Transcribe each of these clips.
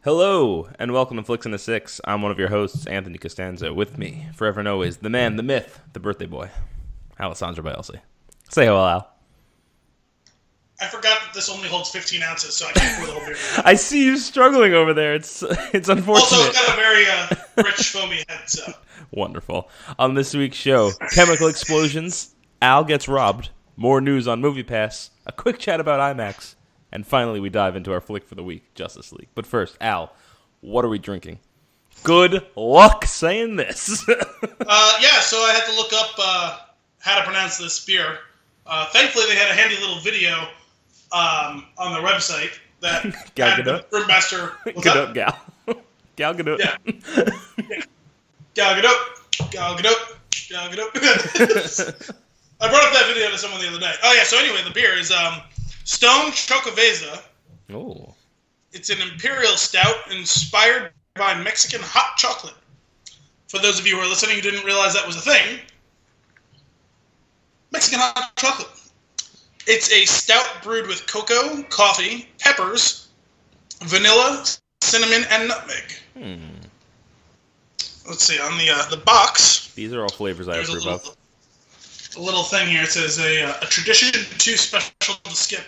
Hello, and welcome to Flix and a Six. I'm one of your hosts, Anthony Costanzo. With me, forever and always, the man, the myth, the birthday boy, Alessandro Bielsi. Say hello, Al. I forgot that this only holds 15 ounces, so I can't pour the whole beer. I see you struggling over there. It's unfortunate. Also, it's got a very rich, foamy head, so. Wonderful. On this week's show, chemical explosions, Al gets robbed, more news on MoviePass, a quick chat about IMAX, and finally we dive into our flick for the week, Justice League. But first, Al, what are we drinking? Good luck saying this. So I had to look up how to pronounce this beer. Thankfully, they had a handy little video on their website that had the brewmaster. Gadot, Gal. Gal Gadot. Yeah. Gal Gadot. Gal Gadot. Gal Gadot. I brought up that video to someone the other day. Oh, yeah, so anyway, the beer is Stone Xocoveza. Oh. It's an imperial stout inspired by Mexican hot chocolate. For those of you who are listening who didn't realize that was a thing, Mexican hot chocolate. It's a stout brewed with cocoa, coffee, peppers, vanilla, cinnamon, and nutmeg. Let's see, on the box... These are all flavors I approve of. A little thing here. It says a tradition too special to skip.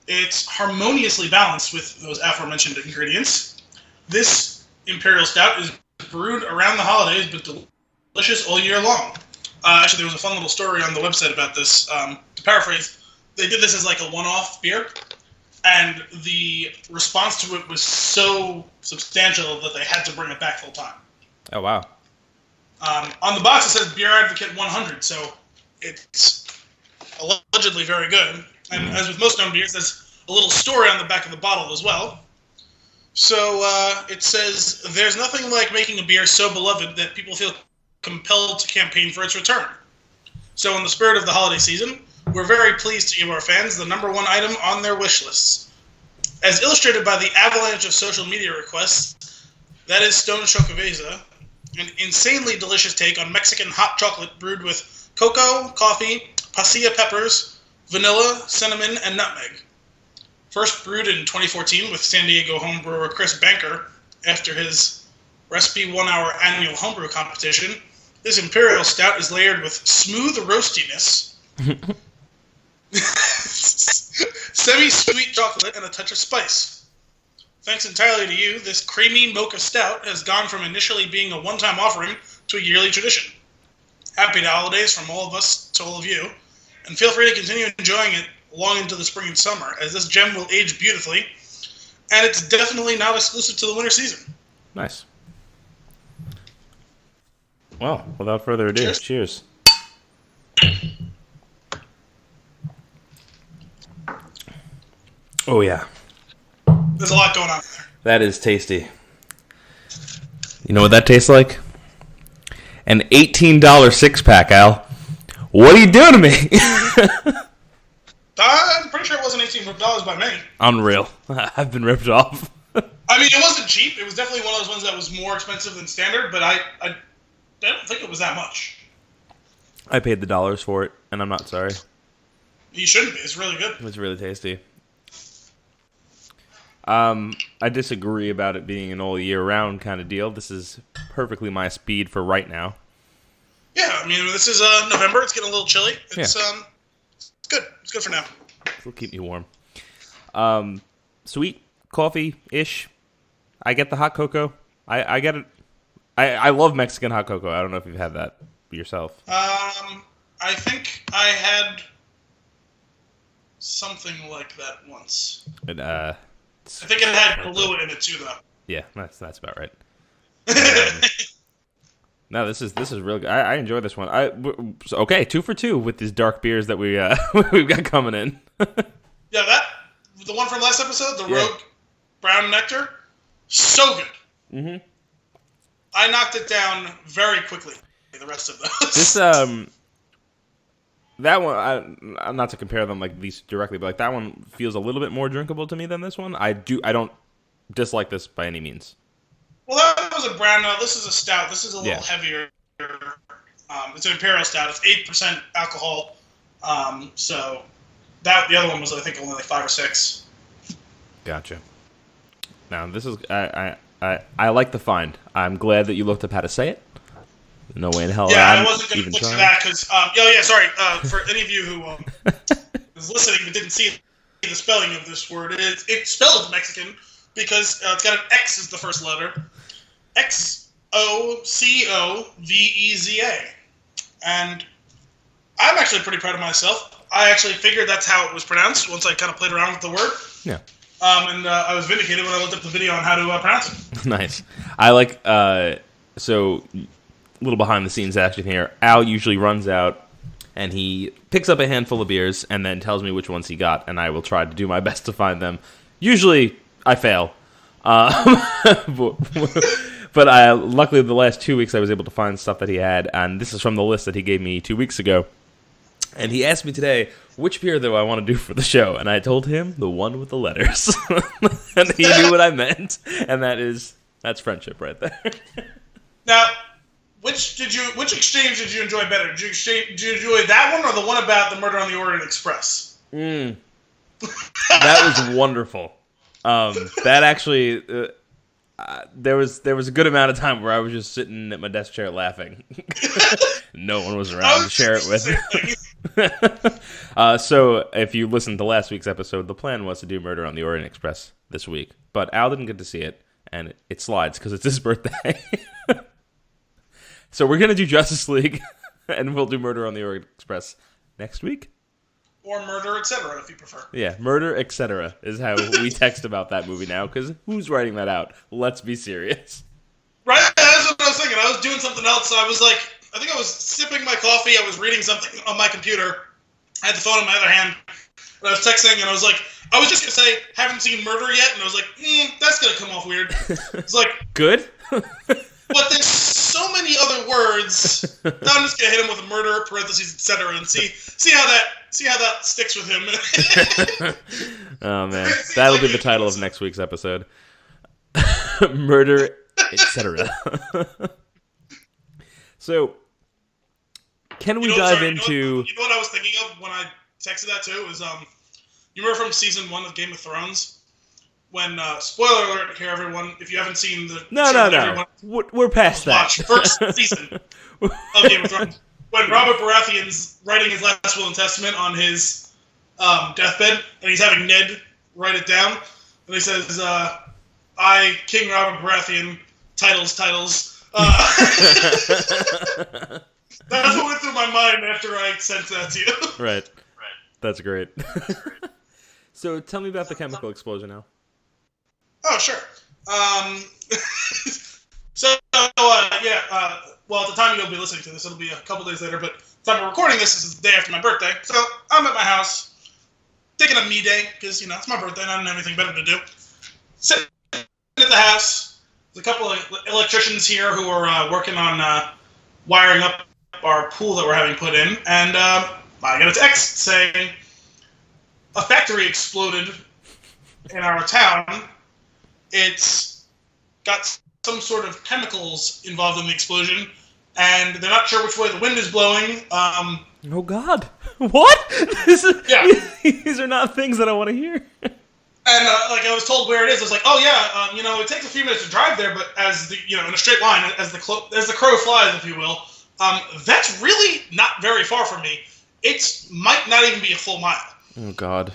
It's harmoniously balanced with those aforementioned ingredients. This imperial stout is brewed around the holidays, but delicious all year long. Actually, there was a fun little story on the website about this. To paraphrase, they did this as like a one-off beer, and the response to it was so substantial that they had to bring it back full time. Oh, wow. On the box, it says Beer Advocate 100, so it's allegedly very good. And as with most known beers, there's a little story on the back of the bottle as well. So it says, there's nothing like making a beer so beloved that people feel compelled to campaign for its return. So in the spirit of the holiday season, we're very pleased to give our fans the number one item on their wish lists. As illustrated by the avalanche of social media requests, that is Stone Xocoveza, an insanely delicious take on Mexican hot chocolate brewed with cocoa, coffee, pasilla peppers, vanilla, cinnamon, and nutmeg. First brewed in 2014 with San Diego homebrewer Chris Banker after his Recipe 1 Hour annual homebrew competition, this imperial stout is layered with smooth roastiness, semi-sweet chocolate, and a touch of spice. Thanks entirely to you, this creamy mocha stout has gone from initially being a one-time offering to a yearly tradition. Happy holidays from all of us to all of you, and feel free to continue enjoying it long into the spring and summer, as this gem will age beautifully, and it's definitely not exclusive to the winter season. Nice. Well, without further ado, cheers. Oh, yeah. There's a lot going on there. That is tasty. You know what that tastes like? An $18 six-pack, Al. What are you doing to me? I'm pretty sure it wasn't $18 by me. Unreal. I've been ripped off. I mean, it wasn't cheap. It was definitely one of those ones that was more expensive than standard, but I don't think it was that much. I paid the dollars for it, and I'm not sorry. You shouldn't be. It's really good. It's really tasty. I disagree about it being an all year round kind of deal. This is perfectly my speed for right now. Yeah, I mean, this is November. It's getting a little chilly. It's good. It's good for now. It'll keep me warm. Sweet coffee-ish. I get the hot cocoa. I get it. I love Mexican hot cocoa. I don't know if you've had that yourself. I think I had something like that once. I think it had Kahlua in it too, though. Yeah, that's about right. No, this is real good. I enjoy this one. Okay, 2 for 2 with these dark beers that we've got coming in. Yeah, the one from last episode, the Rogue Brown Nectar, so good. Mm-hmm. I knocked it down very quickly. The rest of those. This that one, I'm not to compare them like these directly, but like that one feels a little bit more drinkable to me than this one. I don't dislike this by any means. Well, that was a brown. This is a stout. This is a little heavier. It's an imperial stout. It's 8% alcohol. So the other one was, I think, only like 5 or 6. Gotcha. Now, this is I like the find. I'm glad that you looked up how to say it. No way in hell. Yeah, I'm I wasn't going to look trying. for that because, sorry. For any of you who was listening but didn't see the spelling of this word, it's spelled Mexican because it's got an X as the first letter. Xocoveza. And I'm actually pretty proud of myself. I actually figured that's how it was pronounced once I kind of played around with the word. Yeah. And I was vindicated when I looked up the video on how to pronounce it. Nice. I like, so, a little behind the scenes action here. Al usually runs out and he picks up a handful of beers and then tells me which ones he got, and I will try to do my best to find them. Usually, I fail. But luckily, the last 2 weeks, I was able to find stuff that he had, and this is from the list that he gave me 2 weeks ago. And he asked me today, which beer do I want to do for the show? And I told him the one with the letters. And he knew what I meant, and that's friendship right there. Now, which exchange did you enjoy better? Did you enjoy that one or the one about the murder on the Orient Express? That was wonderful. That actually, there was a good amount of time where I was just sitting at my desk chair laughing. No one was around to share it with. So if you listened to last week's episode, the plan was to do Murder on the Orient Express this week, but Al didn't get to see it, and it slides because it's his birthday. So we're going to do Justice League, and we'll do Murder on the Orient Express next week. Or Murder, etc., if you prefer. Yeah, Murder, etc. is how we text about that movie now, because who's writing that out? Let's be serious. Right? That's what I was thinking. I was doing something else. I was like, I think I was sipping my coffee. I was reading something on my computer. I had the phone in my other hand. And I was texting, and I was like, I was just going to say, haven't seen Murder yet. And I was like, that's going to come off weird. It's like... Good? But there's so many other words. Now I'm just gonna hit him with a murder, parentheses, etc., and see how that sticks with him. Oh man, that'll be the title of next week's episode. Murder, etc. So, can we dive into? You know what I was thinking of when I texted that too? Was you remember from season 1 of Game of Thrones? When, spoiler alert here, everyone, if you haven't seen the No. We're past that. First season of Game of Thrones. When Robert Baratheon's writing his last will and testament on his deathbed, and he's having Ned write it down, and he says, I, King Robert Baratheon, titles. That's what went through my mind after I sent that to you. Right. That's great. So tell me about the chemical explosion now. Oh, sure. Well, at the time you'll be listening to this, it'll be a couple days later, but the time we're recording this is the day after my birthday. So I'm at my house, taking a me day, because, it's my birthday and I don't have anything better to do. Sitting at the house, there's a couple of electricians here who are working on wiring up our pool that we're having put in, and I got a text saying a factory exploded in our town. It's got some sort of chemicals involved in the explosion, and they're not sure which way the wind is blowing. Oh, God. What? These are not things that I want to hear. And, I was told where it is. I was like, oh, yeah, it takes a few minutes to drive there, but as in a straight line, as the crow flies, if you will, that's really not very far from me. It might not even be a full mile. Oh, God.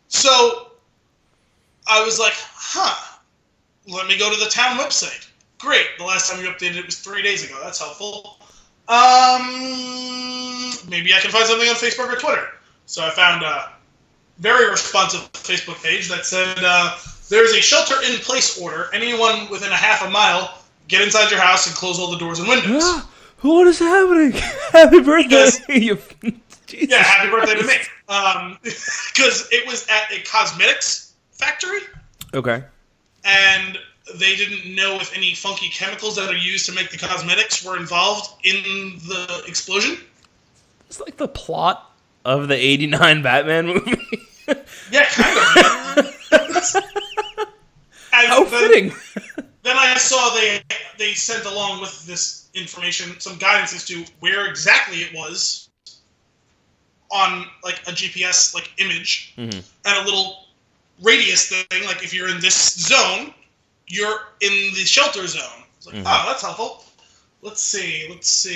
So I was like, let me go to the town website. Great. The last time you updated it was 3 days ago. That's helpful. Maybe I can find something on Facebook or Twitter. So I found a very responsive Facebook page that said, there's a shelter-in-place order. Anyone within a half a mile, get inside your house and close all the doors and windows. What is happening? Happy birthday. Yeah, happy birthday to me. Because it was at a cosmetics factory. Okay. And they didn't know if any funky chemicals that are used to make the cosmetics were involved in the explosion. It's like the plot of the '89 Batman movie. Yeah, kind of. How fitting. Then I saw they sent along with this information some guidance as to where exactly it was on a GPS image, and a little radius thing. Like, if you're in this zone, you're in the shelter zone. It's like, oh, that's helpful. Let's see. This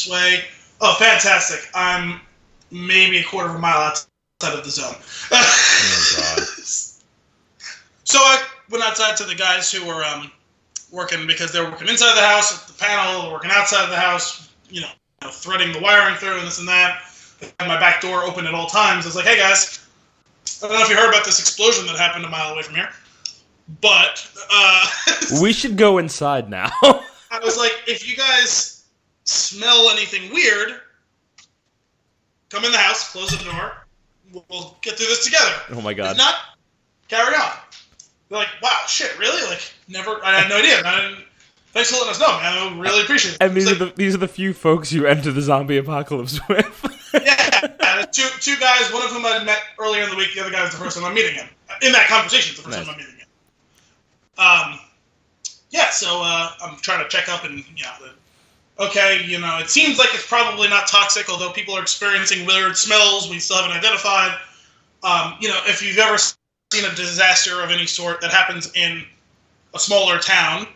way. Oh, fantastic. I'm maybe a quarter of a mile outside of the zone. Oh, God. So I went outside to the guys who were working, because they were working inside the house at the panel, working outside the house, threading the wiring through and this and that. I had my back door open at all times. I was like, hey, guys, I don't know if you heard about this explosion that happened a mile away from here, but... we should go inside now. I was like, if you guys smell anything weird, come in the house, close the door, we'll get through this together. Oh, my God. If not, carry on. They're like, wow, shit, really? Like, never, I had no idea. Thanks for letting us know, man. I really appreciate it. And these are the few folks you enter the zombie apocalypse with. Yeah, two guys, one of whom I met earlier in the week, the other guy was the first time I'm meeting him. In that conversation, it's the first time I'm meeting him. So I'm trying to check up and, it seems like it's probably not toxic, although people are experiencing weird smells we still haven't identified. If you've ever seen a disaster of any sort that happens in a smaller town,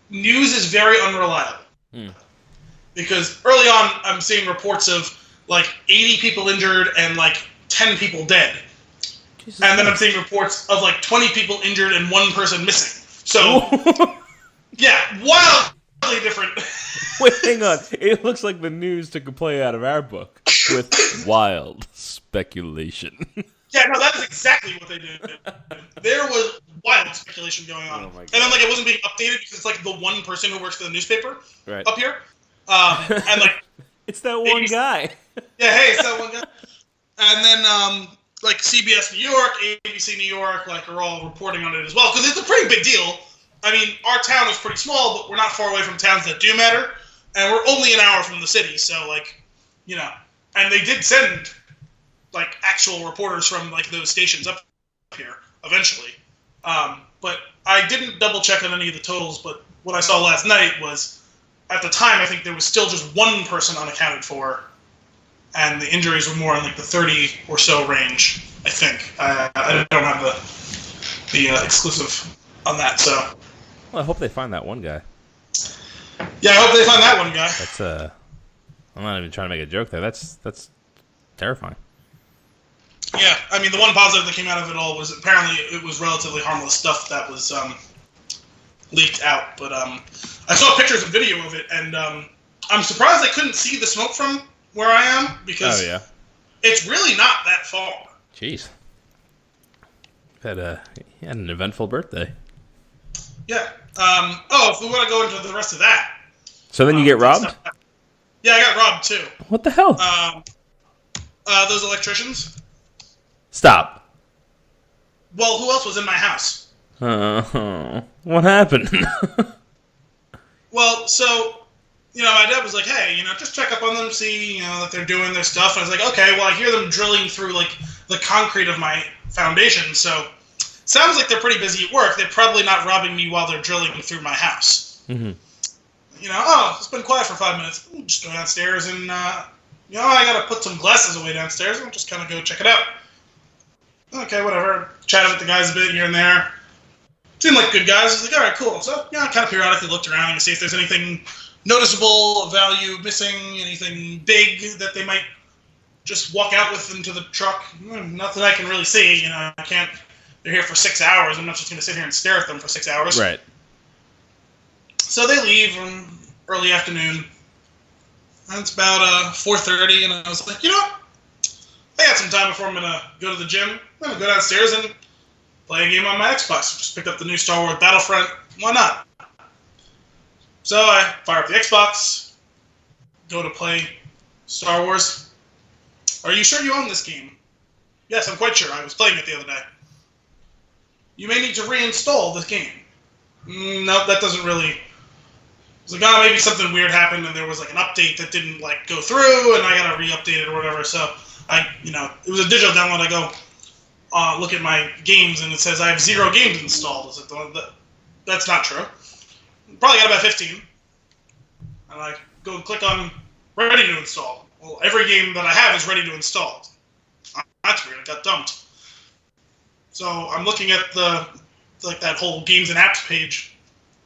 news is very unreliable. Because early on, I'm seeing reports of, 80 people injured and, 10 people dead. Jesus, and then I'm seeing reports of, 20 people injured and 1 person missing. So, yeah, wildly different. Wait, hang on. It looks like the news took a play out of our book with wild speculation. Yeah, no, that is exactly what they did. There was wild speculation going on. Oh, and then, it wasn't being updated because it's, the one person who works for the newspaper up here. And, it's that one guy. Yeah, hey, it's that one guy. And then, CBS New York, ABC New York, are all reporting on it as well. Because it's a pretty big deal. I mean, our town is pretty small, but we're not far away from towns that do matter. And we're only an hour from the city, so, And they did send... actual reporters from, those stations up here, eventually. But I didn't double-check on any of the totals, but what I saw last night was, at the time, I think there was still just 1 person unaccounted for, and the injuries were more in, the 30 or so range, I think. I don't have the exclusive on that, so... Well, I hope they find that one guy. Yeah, I hope they find that one guy. That's, I'm not even trying to make a joke there. That's terrifying. Yeah, I mean, the one positive that came out of it all was apparently it was relatively harmless stuff that was leaked out. But I saw pictures and video of it, and I'm surprised I couldn't see the smoke from where I am, because it's really not that far. Jeez. You had an eventful birthday. Yeah. If we want to go into the rest of that. So then you get robbed? Yeah, I got robbed, too. What the hell? Those electricians. Stop. Well, who else was in my house? What happened? Well, so, my dad was like, hey, just check up on them, see, that they're doing their stuff. And I was like, okay, well, I hear them drilling through, the concrete of my foundation, so sounds like they're pretty busy at work. They're probably not robbing me while they're drilling through my house. Mm-hmm. It's been quiet for 5 minutes. I'll just go downstairs and, I got to put some glasses away downstairs and just kind of go check it out. Okay, whatever. Chatted with the guys a bit here and there. Seemed like good guys. I was like, all right, cool. So, I kind of periodically looked around to see if there's anything noticeable, of value, missing, anything big that they might just walk out with into the truck. Nothing I can really see. I can't... They're here for 6 hours. I'm not just going to sit here and stare at them for 6 hours. Right. So they leave early afternoon. And it's about 4:30, and I was like, I got some time before I'm going to go to the gym. I'm going to go downstairs and play a game on my Xbox. Just picked up the new Star Wars Battlefront. Why not? So I fire up the Xbox, go to play Star Wars. Are you sure you own this game? Yes, I'm quite sure. I was playing it the other day. You may need to reinstall this game. No, that doesn't really... It's like, maybe something weird happened and there was an update that didn't go through and I gotta re-update it or whatever. So it was a digital download. I go look at my games and it says I have 0 games installed. I was like, that's not true. Probably got about 15. And I go click on ready to install. Well, every game that I have is ready to install. that's weird. It got dumped. So I'm looking at that whole games and apps page,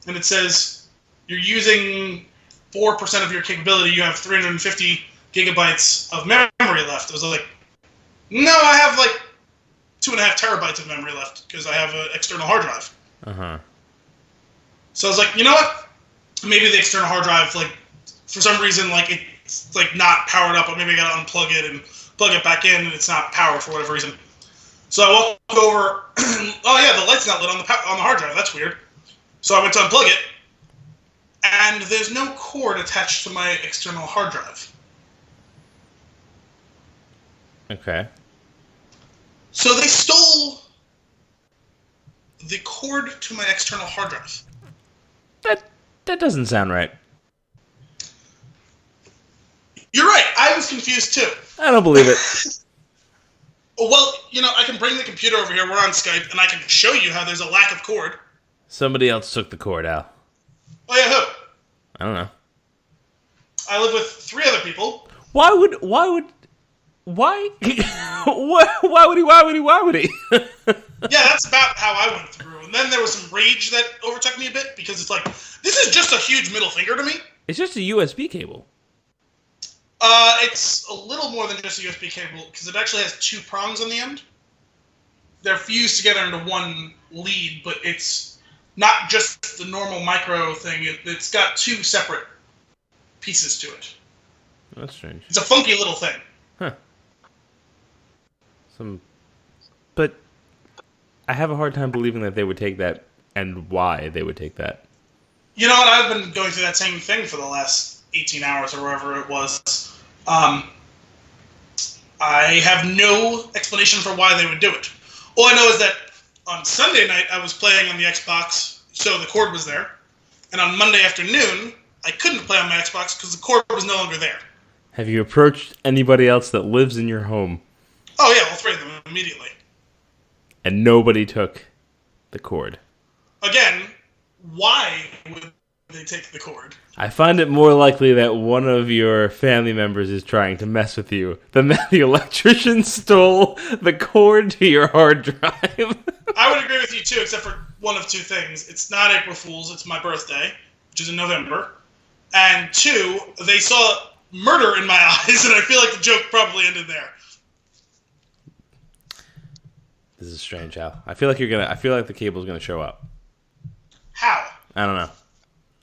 and it says you're using 4% of your capability. You have 350 gigabytes of memory left. I was like, no, I have like 2.5 terabytes of memory left because I have an external hard drive. Uh-huh. So I was like, you know what? Maybe the external hard drive, like, for some reason, like, it's like not powered up, or maybe I gotta unplug it and plug it back in, and it's not powered for whatever reason. So I walked over. Oh yeah, the light's not lit on the hard drive. That's weird. So I went to unplug it, and there's no cord attached to my external hard drive. Okay. So they stole the cord to my external hard drive. That doesn't sound right. You're right. I was confused too. I don't believe it. Well, I can bring the computer over here. We're on Skype, and I can show you how there's a lack of cord. Somebody else took the cord out. Oh yeah, who? I don't know. I live with 3 other people. Why would he? Why would he? Yeah, that's about how I went through. And then there was some rage that overtook me a bit, because it's like, this is just a huge middle finger to me. It's just a USB cable. It's a little more than just a USB cable, because it actually has 2 prongs on the end. They're fused together into one lead, but it's not just the normal micro thing. It's got 2 separate pieces to it. That's strange. It's a funky little thing. Huh. But I have a hard time believing that they would take that, and why they would take that. You know what? I've been going through that same thing for the last 18 hours or wherever it was. I have no explanation for why they would do it. All I know is that on Sunday night I was playing on the Xbox, so the cord was there. And on Monday afternoon, I couldn't play on my Xbox because the cord was no longer there. Have you approached anybody else that lives in your home? Oh yeah, all 3 of them immediately. And nobody took the cord. Again, why would they take the cord? I find it more likely that one of your family members is trying to mess with you than that the electrician stole the cord to your hard drive. I would agree with you too, except for one of 2 things. It's not April Fool's, it's my birthday, which is in November. And 2, they saw murder in my eyes, and I feel like the joke probably ended there. This is strange, Hal. I feel like the cable's gonna show up. How? I don't know.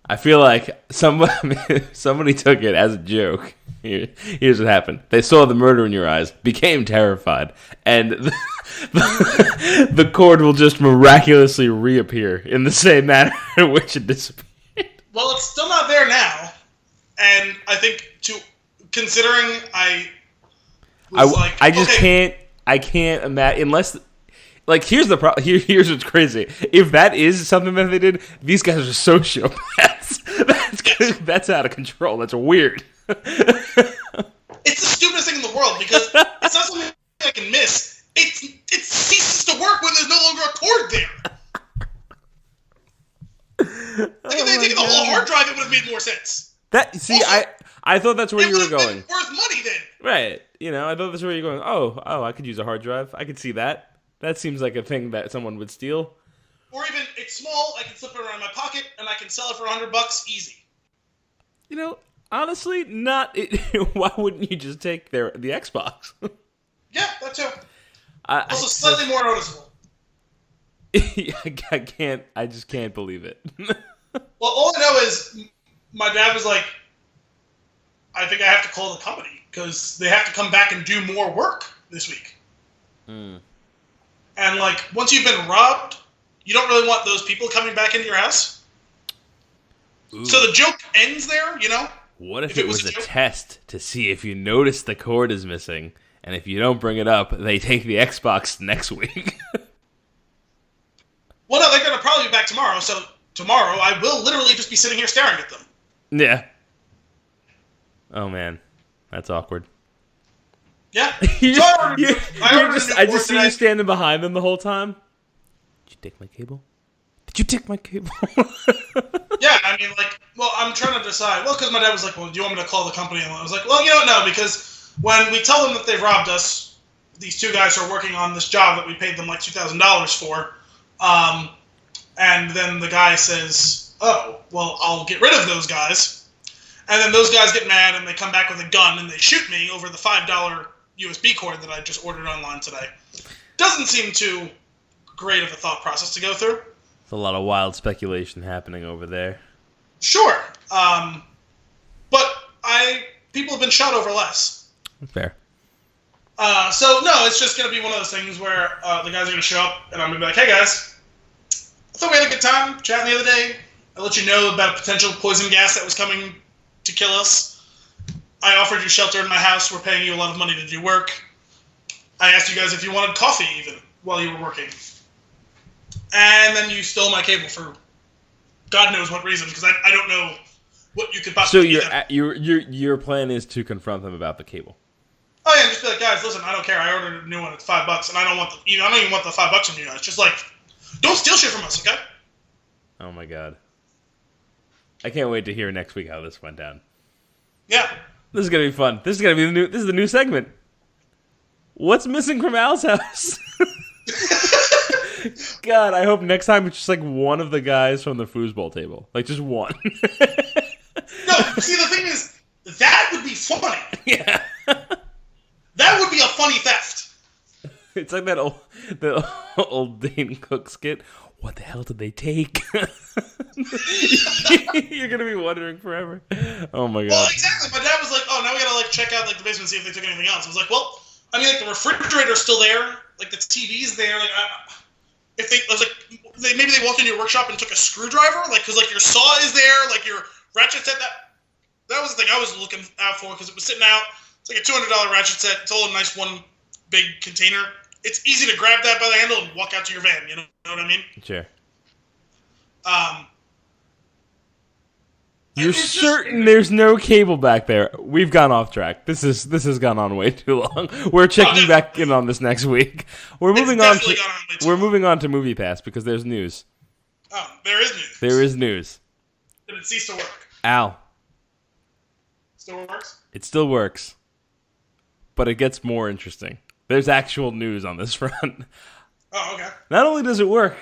I feel like somebody took it as a joke. Here's what happened. They saw the murder in your eyes, became terrified, and the cord will just miraculously reappear in the same manner in which it disappeared. Well, it's still not there now, and I think considering I can't imagine unless. Like, here's the problem. Here's what's crazy. If that is something that they did, these guys are sociopaths. That's out of control. That's weird. It's the stupidest thing in the world, because it's not something I can miss. It ceases to work when there's no longer a cord there. Like, if they taken the whole hard drive, it would have made more sense. I thought that's where you were going. It would have been worth money then. Right. I thought that's where you're going. Oh, I could use a hard drive. I could see that. That seems like a thing that someone would steal. Or even, it's small, I can slip it around my pocket, and I can sell it for $100 easy. Honestly, why wouldn't you just take the Xbox? Yeah, that too. Also, slightly more noticeable. I just can't believe it. Well, all I know is, my dad was like, I think I have to call the company, because they have to come back and do more work this week. Hmm. And, like, once you've been robbed, you don't really want those people coming back into your house. Ooh. So the joke ends there, What if it was a test to see if you notice the cord is missing, and if you don't bring it up, they take the Xbox next week? Well, no, they're going to probably be back tomorrow, so tomorrow I will literally just be sitting here staring at them. Yeah. Oh, man. That's awkward. Yeah. I just see you standing behind them the whole time. Did you take my cable? Yeah, I mean, I'm trying to decide. Well, because my dad was like, well, do you want me to call the company? And I was like, well, no, because when we tell them that they've robbed us, these two guys are working on this job that we paid them like $2,000 for. And then the guy says, oh, well, I'll get rid of those guys. And then those guys get mad and they come back with a gun and they shoot me over the $5 USB cord that I just ordered online today. Doesn't seem too great of a thought process to go through. There's a lot of wild speculation happening over there. Sure. But people have been shot over less. Fair. So, no, it's just going to be one of those things where the guys are going to show up and I'm going to be like, hey, guys, I thought we had a good time chatting the other day. I let you know about a potential poison gas that was coming to kill us. I offered you shelter in my house. We're paying you a lot of money to do work. I asked you guys if you wanted coffee even while you were working. And then you stole my cable for God knows what reason, because I don't know what you could possibly do. So your plan is to confront them about the cable? Oh yeah, just be like, guys, listen, I don't care. I ordered a new one. It's $5, and I don't even want the $5 from you guys. Just like, don't steal shit from us, okay? Oh my god, I can't wait to hear next week how this went down. Yeah, this is gonna be fun. This is gonna be This is the new segment. What's missing from Al's house? God, I hope next time it's just like one of the guys from the foosball table, like just one. No, see, the thing is, that would be funny. Yeah. That would be a funny theft. It's like the old Dane Cook skit. What the hell did they take? You're gonna be wondering forever. Oh my god. Well, exactly. My dad was like, "Oh, now we gotta like check out like the basement and see if they took anything else." I was like, "Well, I mean, like the refrigerator's still there, like the TV's there. Like, I was like, maybe they walked into your workshop and took a screwdriver, like because like your saw is there, like your ratchet set. That was the thing I was looking out for because it was sitting out. It's like a $200 ratchet set. It's all a nice one big container. It's easy to grab that by the handle and walk out to your van. You know what I mean? Sure. You're certain there's no cable back there? We've gone off track. This has gone on way too long. We're checking back in on this next week. We're moving on to Movie Pass because there's news. Oh, there is news. There is news. Did it cease to work? Al. Still works? It still works. But it gets more interesting. There's actual news on this front. Oh, okay. Not only does it work,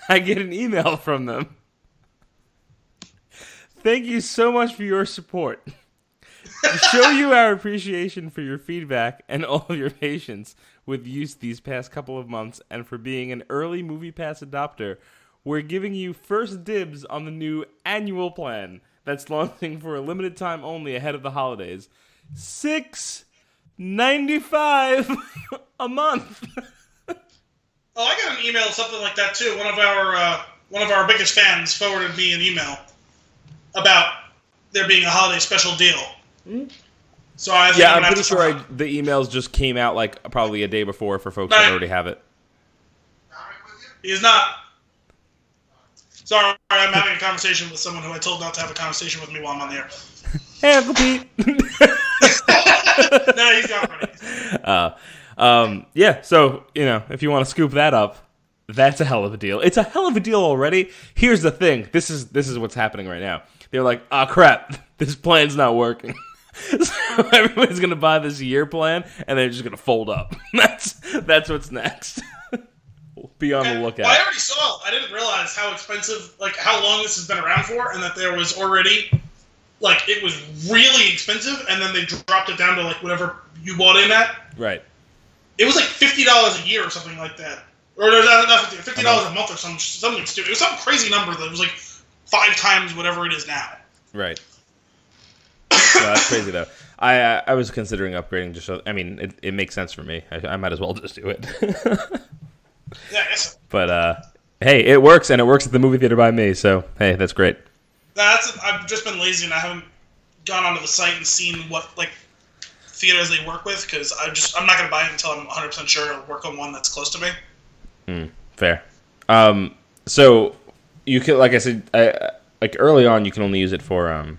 I get an email from them. Thank you so much for your support. To show you our appreciation for your feedback and all of your patience with use these past couple of months and for being an early Movie Pass adopter, we're giving you first dibs on the new annual plan that's launching for a limited time only ahead of the holidays. $6.95 a month. Oh, I got an email, something like that too. One of our biggest fans forwarded me an email about there being a holiday special deal. Mm-hmm. So I'm pretty sure the emails just came out like probably a day before for folks that already have it. He is not. Sorry, I'm having a conversation with someone who I told not to have a conversation with me while I'm on the air. Hey, Uncle Pete. No, he's gone already. Yeah, so, if you want to scoop that up, that's a hell of a deal. It's a hell of a deal already. Here's the thing. This is what's happening right now. They're like, crap, this plan's not working. So everybody's going to buy this year plan, and they're just going to fold up. That's what's next. Be on the lookout. Well, I already saw. I didn't realize how expensive, like how long this has been around for, and that there was already, like, it was really expensive, and then they dropped it down to like whatever you bought in at. Right. It was like $50 a year or something like that, or not $50 a month or something stupid. It was some crazy number that was like 5 times whatever it is now. Right. No, that's crazy though. I was considering upgrading just so. I mean, it makes sense for me. I might as well just do it. Yeah, I guess so. But hey, it works, and it works at the movie theater by me. So hey, that's great. I've just been lazy, and I haven't gone onto the site and seen what like theaters they work with because I'm not going to buy it until I'm 100% sure it'll work on one that's close to me. Fair. So you can, like I said, like early on, you can only use it for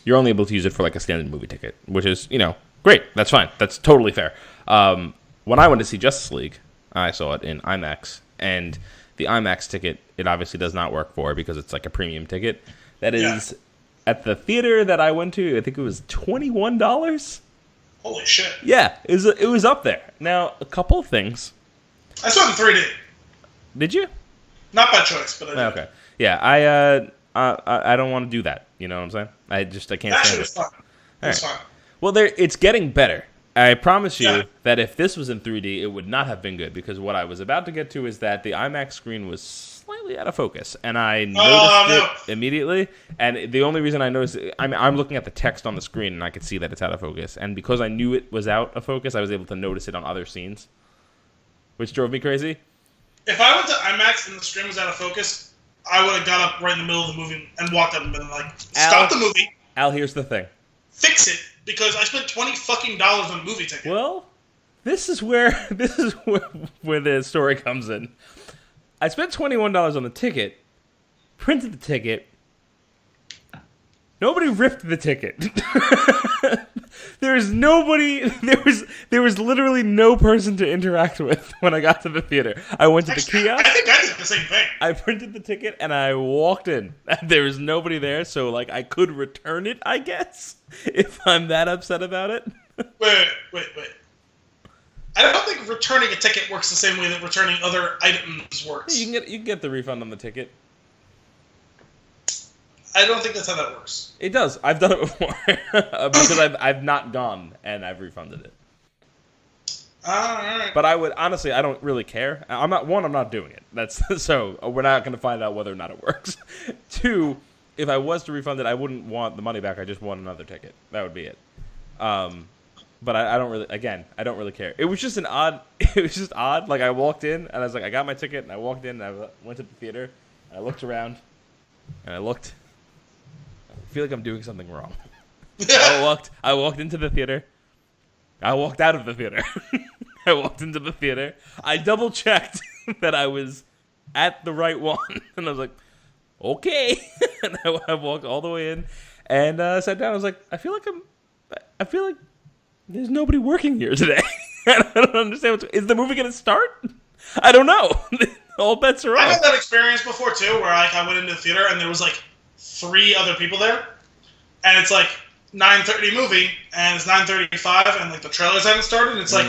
you're only able to use it for like a standard movie ticket, which is great. That's fine. That's totally fair. When I went to see Justice League, I saw it in IMAX, and the IMAX ticket it obviously does not work for because it's like a premium ticket. That is at the theater that I went to. I think it was $21. Holy shit. Yeah, it was up there. Now, a couple of things. I saw it in 3D. Did you? Not by choice, but I did. Okay. Yeah, I don't want to do that. You know what I'm saying? I can't That stand shit it. was fun. It was fun. Well, it's getting better. I promise you Yeah. that if this was in 3D, it would not have been good, because what I was about to get to is that the IMAX screen was slightly out of focus, and I noticed it immediately. And the only reason I noticed it, I'm looking at the text on the screen, and I could see that it's out of focus. And because I knew it was out of focus, I was able to notice it on other scenes, which drove me crazy. If I went to IMAX and the screen was out of focus, I would have got up right in the middle of the movie and walked up and been like, stop the movie. Al, here's the thing. Fix it, because I spent $20 fucking on a movie ticket. Well, this is where the story comes in. I spent $21 on the ticket, printed the ticket. Nobody ripped the ticket. There was nobody. There was literally no person to interact with when I got to the theater. I went to the kiosk. I think I did the same thing. I printed the ticket and I walked in. There was nobody there, so like I could return it, I guess, if I'm that upset about it. Wait. I don't think returning a ticket works the same way that returning other items works. You can get the refund on the ticket. I don't think that's how that works. It does. I've done it before because I've not gone and I've refunded it. All right. But I would honestly, I don't really care. I'm not doing it. That's so we're not going to find out whether or not it works. 2, if I was to refund it, I wouldn't want the money back. I just want another ticket. That would be it. But I don't really. Again, I don't really care. It was just odd. Like I walked in and I was like, I got my ticket, and I walked in and I went to the theater. And I looked around, and I looked. I feel like I'm doing something wrong. I walked into the theater. I walked out of the theater. I walked into the theater. I double checked that I was at the right one, and I was like, okay. And I walked all the way in and sat down. I was like, I feel like there's nobody working here today. I don't understand. Is the movie going to start? I don't know. All bets are off. I had that experience before too, where like I went into the theater and there was like 3 other people there, and it's like 9:30 movie, and it's 9:35, and like the trailers haven't started. And it's like,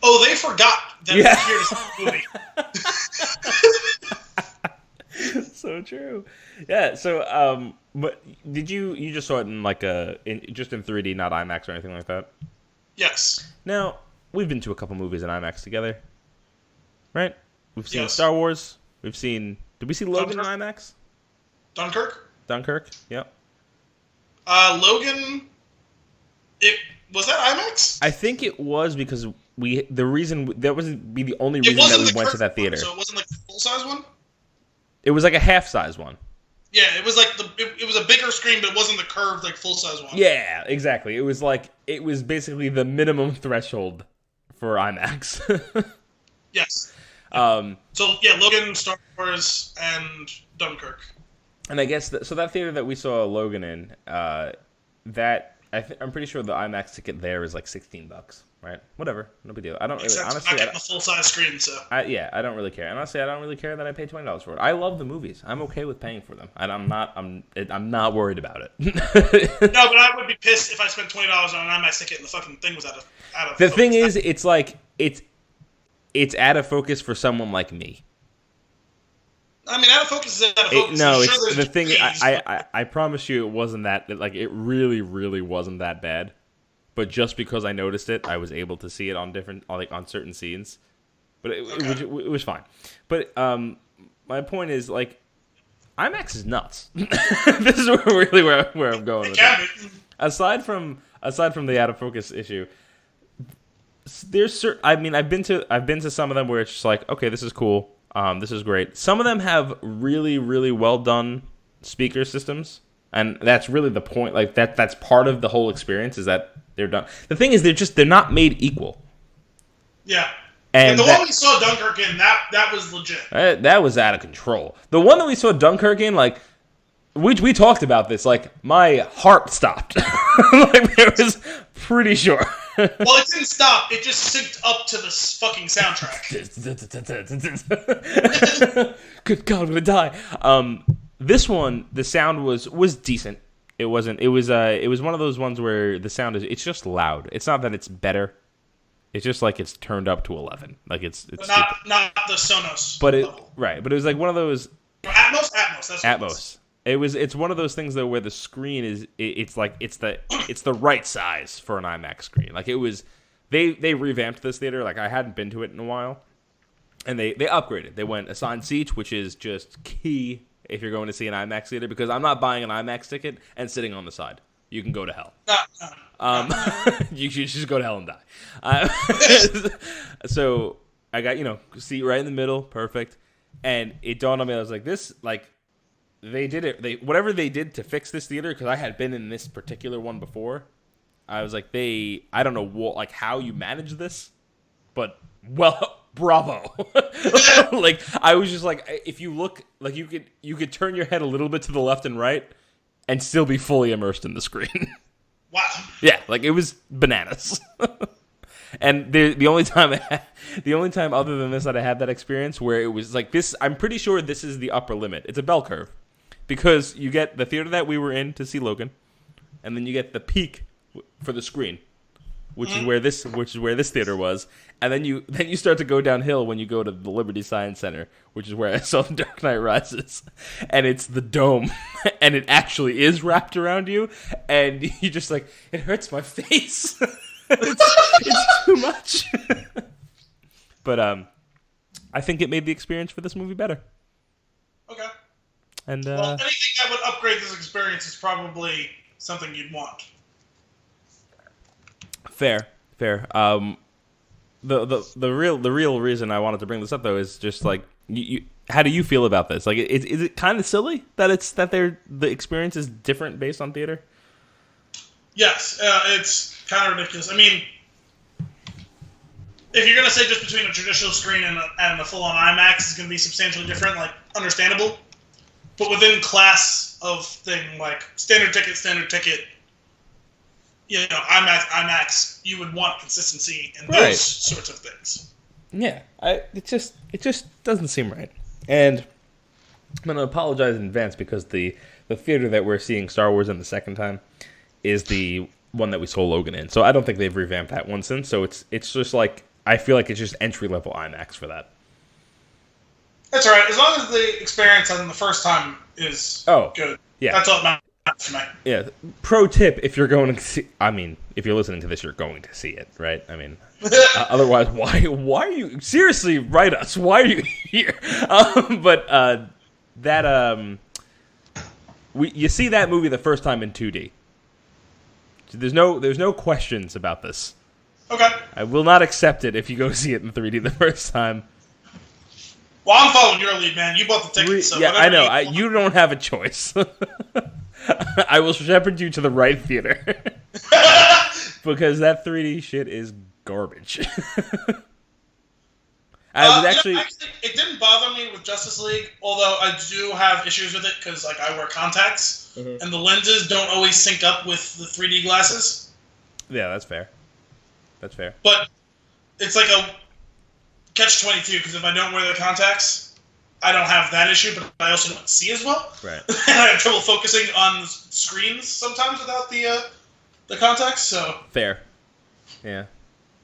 oh, they forgot that we're here to start the movie. So true. Yeah. So, but did you just saw it in like just in 3D, not IMAX or anything like that? Yes. Now we've been to a couple movies in IMAX together, right? We've seen Yes. Star Wars. We've seen. Did we see Logan in IMAX? Dunkirk. Yep. Logan. Was that IMAX? I think it was because the reason that wasn't be the only reason that we went to that theater. One, so it wasn't like the full size one. It was like a half size one. Yeah, it was like it was a bigger screen, but it wasn't the curved like full size one. Yeah, exactly. It was basically the minimum threshold for IMAX. Yes. So yeah, Logan, Star Wars, and Dunkirk. And I guess so that theater that we saw Logan in, I'm pretty sure the IMAX ticket there is like $16, right? Whatever, no big deal. I don't really, Except honestly, not getting the full size screen, so. I don't really care. And honestly, I don't really care that I paid $20 for it. I love the movies. I'm okay with paying for them, and I'm not worried about it. No, but I would be pissed if I spent $20 on an IMAX ticket and the fucking thing was out of. The thing is, it's like it's out of focus for someone like me. I mean, out of focus is out of focus. No, sure it's the thing. trees, I promise you, it wasn't that. Like, it really, really wasn't that bad. But just because I noticed it, I was able to see it on certain scenes. But it was fine. But my point is, like, IMAX is nuts. This is really where I'm going with it. Aside from the out of focus issue, I've been to some of them where it's just like, okay, this is cool. This is great. Some of them have really, really well done speaker systems, and that's really the point. Like that's part of the whole experience is that they're done. The thing is, they're not made equal. Yeah. And the one we saw Dunkirk in, that was legit. That was out of control. The one that we saw Dunkirk in, like, we talked about this. Like, my heart stopped. Like, it was pretty sure. Well, it didn't stop. It just synced up to the fucking soundtrack. Good God, I'm gonna die. This one, the sound was decent. It wasn't. It was one of those ones where the sound it's just loud. It's not that it's better. It's just like it's turned up to 11. Like it's But not the Sonos level. Right, but it was like one of those Atmos. That's what Atmos. It's one of those things though where the screen it's the right size for an IMAX screen. Like it was they revamped this theater. Like I hadn't been to it in a while, and they upgraded. They went assigned seats, which is just key if you're going to see an IMAX theater, because I'm not buying an IMAX ticket and sitting on the side. You can go to hell. You should just go to hell and die. So I got seat right in the middle, perfect. And it dawned on me, I was like, this they did it. Whatever they did to fix this theater, because I had been in this particular one before. I was like, I don't know how you manage this, but bravo. Like I was just like, if you look, like you could turn your head a little bit to the left and right and still be fully immersed in the screen. Wow. Yeah, like it was bananas. And the only time other than this that I had that experience where it was like this, I'm pretty sure this is the upper limit. It's a bell curve, because you get the theater that we were in to see Logan, and then you get the peak for the screen, which is where this theater was, and then you start to go downhill when you go to the Liberty Science Center, which is where I saw The Dark Knight Rises, and it's the dome, and it actually is wrapped around you, and you just like, it hurts my face. It's too much. But I think it made the experience for this movie better. Okay. And well, anything that would upgrade this experience is probably something you'd want. Fair. The real reason I wanted to bring this up though is just like you how do you feel about this? Like, is it kind of silly that the experience is different based on theater? Yes, it's kind of ridiculous. I mean, if you're gonna say just between a traditional screen and a full-on IMAX is gonna be substantially different, like understandable. But within class of thing like standard ticket, IMAX, you would want consistency in those sorts of things. Yeah, it just doesn't seem right. And I'm gonna apologize in advance because the theater that we're seeing Star Wars in the second time is the one that we saw Logan in. So I don't think they've revamped that one since. So it's just like, I feel like it's just entry level IMAX for that. That's all right, as long as the experience on the first time is good. Yeah, that's all that matters to me. Yeah. Pro tip: if you're going to see, if you're listening to this, you're going to see it, right? I mean, otherwise, why are you seriously write us? Why are you here? You see that movie the first time in 2D. There's no questions about this. Okay. I will not accept it if you go see it in 3D the first time. Well, I'm following your lead, man. You bought the ticket, so yeah, I know. You don't have a choice. I will shepherd you to the right theater because that 3D shit is garbage. Actually, it didn't bother me with Justice League, although I do have issues with it because, like, I wear contacts, and the lenses don't always sync up with the 3D glasses. Yeah, that's fair. But it's like a catch-22, because if I don't wear the contacts, I don't have that issue, but I also don't see as well. Right. And I have trouble focusing on the screens sometimes without the contacts, so... Fair. Yeah.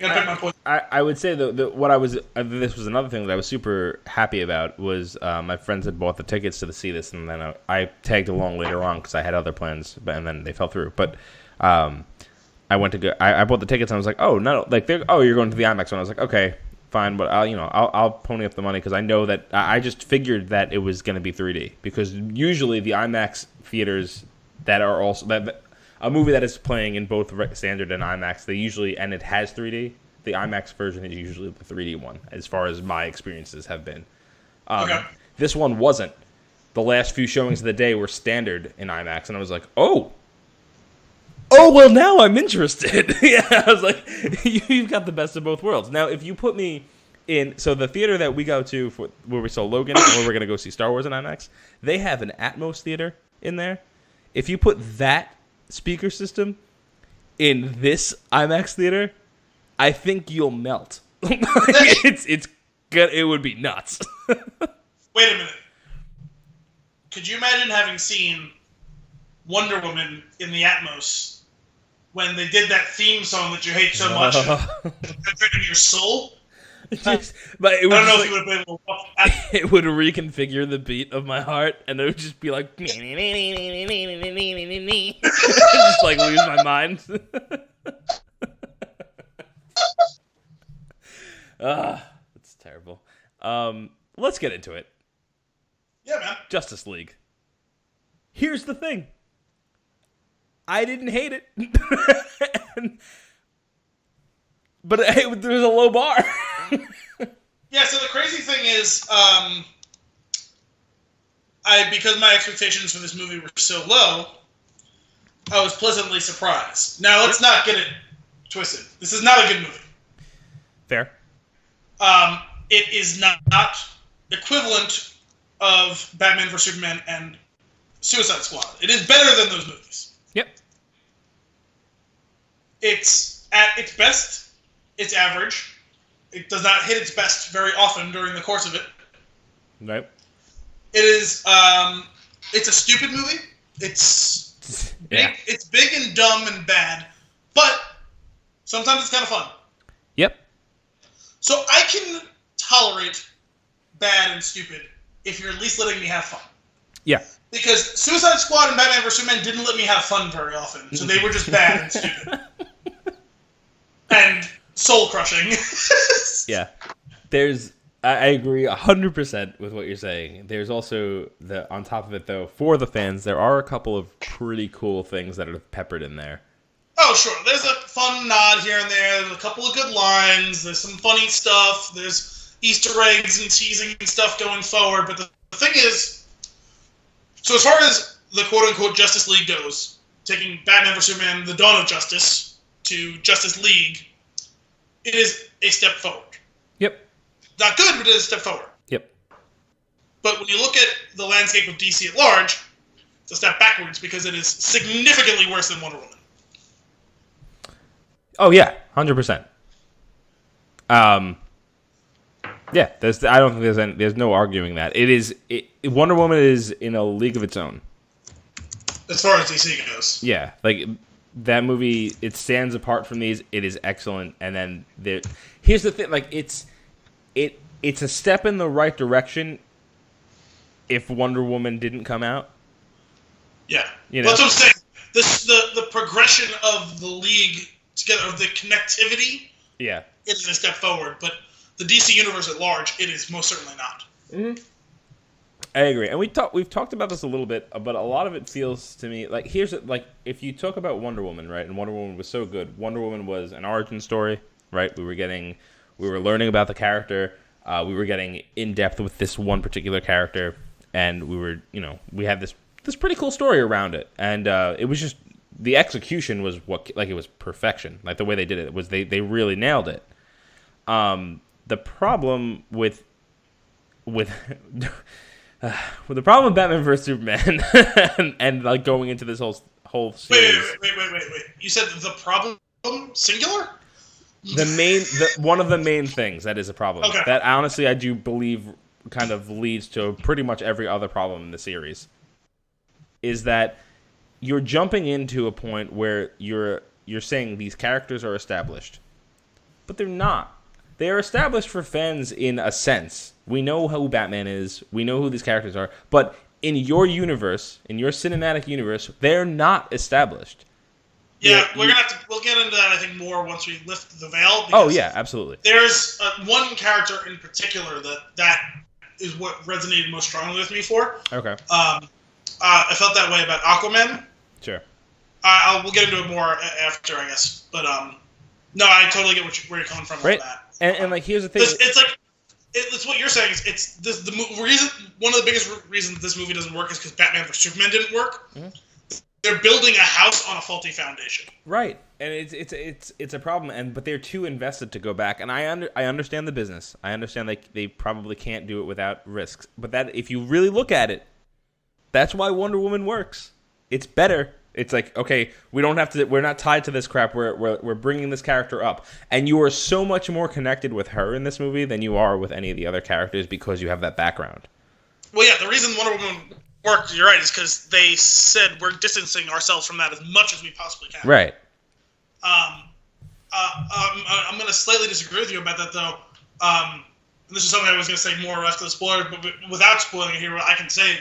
You gotta pick my point. I would say this was another thing that I was super happy about was my friends had bought the tickets to see this, and then I tagged along later on because I had other plans, and then they fell through. But I bought the tickets, and I was like, oh no, like you're going to the IMAX one. I was like, okay, fine, but I'll pony up the money because I know that I just figured that it was going to be 3D, because usually the IMAX theaters that are also that. A movie that is playing in both standard and IMAX, and it has 3D, the IMAX version is usually the 3D one, as far as my experiences have been. Okay. This one wasn't. The last few showings of the day were standard in IMAX, and I was like, oh, well, now I'm interested. Yeah, I was like, you've got the best of both worlds. Now, if you put me in, so the theater that we go to where we saw Logan, and where we're going to go see Star Wars in IMAX, they have an Atmos theater in there. If you put that speaker system in this IMAX theater, I think you'll melt. It's good. It would be nuts. Wait a minute. Could you imagine having seen Wonder Woman in the Atmos when they did that theme song that you hate so much and penetrated your soul. But it would I don't know if you would have been able to walk out. it would reconfigure the beat of my heart, and it would just be like, just like lose my mind. That's terrible. Let's get into it. Yeah, man. Justice League. Here's the thing. I didn't hate it. But there was a low bar. Yeah, so the crazy thing is, because my expectations for this movie were so low, I was pleasantly surprised. Now, let's not get it twisted. This is not a good movie. Fair. It is not equivalent of Batman vs. Superman and Suicide Squad. It is better than those movies. Yep. It's, at its best, it's average. It does not hit its best very often during the course of it. Right. It is, it's a stupid movie. It's big, It's big and dumb and bad, but sometimes it's kind of fun. Yep. So I can tolerate bad and stupid if you're at least letting me have fun. Yeah. Because Suicide Squad and Batman vs. Superman didn't let me have fun very often, so they were just bad and stupid. And soul-crushing. Yeah. I agree 100% with what you're saying. There's also, on top of it, though, for the fans, there are a couple of pretty cool things that are peppered in there. Oh, sure. There's a fun nod here and there. There's a couple of good lines. There's some funny stuff. There's Easter eggs and teasing and stuff going forward. But the thing is, so as far as the quote-unquote Justice League goes, taking Batman vs. Superman, The Dawn of Justice, to Justice League, it is a step forward. Yep. Not good, but it is a step forward. Yep. But when you look at the landscape of DC at large, it's a step backwards because it is significantly worse than Wonder Woman. Oh yeah, 100%. Yeah, I don't think there's no arguing that. Wonder Woman is in a league of its own. As far as DC goes. Yeah, like that movie, it stands apart from these. It is excellent, and then here's the thing: like it's a step in the right direction. If Wonder Woman didn't come out, yeah, you know? That's what I'm saying. The progression of the league together, of the connectivity, yeah, it is a step forward. But the DC universe at large, it is most certainly not. Mm-hmm. I agree, and we've talked about this a little bit, but a lot of it feels to me like if you talk about Wonder Woman, right? And Wonder Woman was so good. Wonder Woman was an origin story, right? We were learning about the character. We were getting in depth with this one particular character, and we had this pretty cool story around it, and it was just the execution was it was perfection. Like the way they did it was they really nailed it. The problem with the problem with Batman vs. Superman and like going into this whole series. Wait. You said the problem singular? One of the main things that is a problem. Okay. That honestly I do believe kind of leads to pretty much every other problem in the series. Is that you're jumping into a point where you're saying these characters are established. But they're not. They are established for fans in a sense. We know who Batman is. We know who these characters are. But in your universe, in your cinematic universe, they're not established. Yeah, we'll get into that, I think, more once we lift the veil. Oh, yeah, absolutely. There's one character in particular that is what resonated most strongly with me for. Okay. I felt that way about Aquaman. Sure. We'll get into it more after, I guess. But, no, I totally get where you're coming from right. on that. And like, here's the thing. It's what you're saying. It's the reason. One of the biggest reasons this movie doesn't work is because Batman vs. Superman didn't work. Mm-hmm. They're building a house on a faulty foundation. Right, and it's a problem. But they're too invested to go back. And I understand the business. I understand they probably can't do it without risks. But that if you really look at it, that's why Wonder Woman works. It's better. It's like, okay, we're not tied to this crap. We're bringing this character up, and you are so much more connected with her in this movie than you are with any of the other characters because you have that background. Well, yeah, the reason Wonder Woman worked, you're right, is because they said we're distancing ourselves from that as much as we possibly can. Right. I'm going to slightly disagree with you about that, though. And this is something I was going to say more after the spoiler, but without spoiling it here, I can say,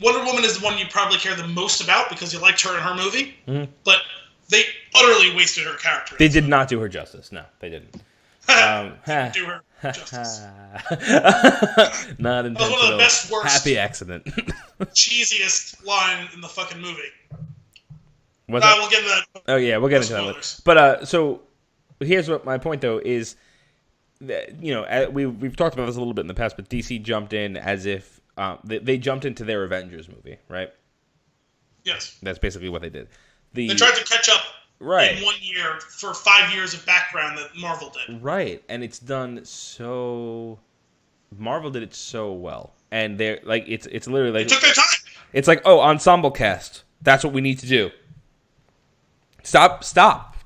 Wonder Woman is the one you probably care the most about because you liked her in her movie, but they utterly wasted her character. They did not do her justice. No, they didn't. Didn't do her justice. Not intentional. That was one of the best, worst, happy accident. cheesiest line in the fucking movie. We'll get into that. Oh yeah, we'll get into that later. But so here's what my point though is that, we've talked about this a little bit in the past, but DC jumped in as if they jumped into their Avengers movie, right? Yes. That's basically what they did. They tried to catch up right. in 1 year for 5 years of background that Marvel did. Right, and it's done so. Marvel did it so well, and they're like, it's literally like they took their time. It's like, oh, ensemble cast. That's what we need to do. Stop.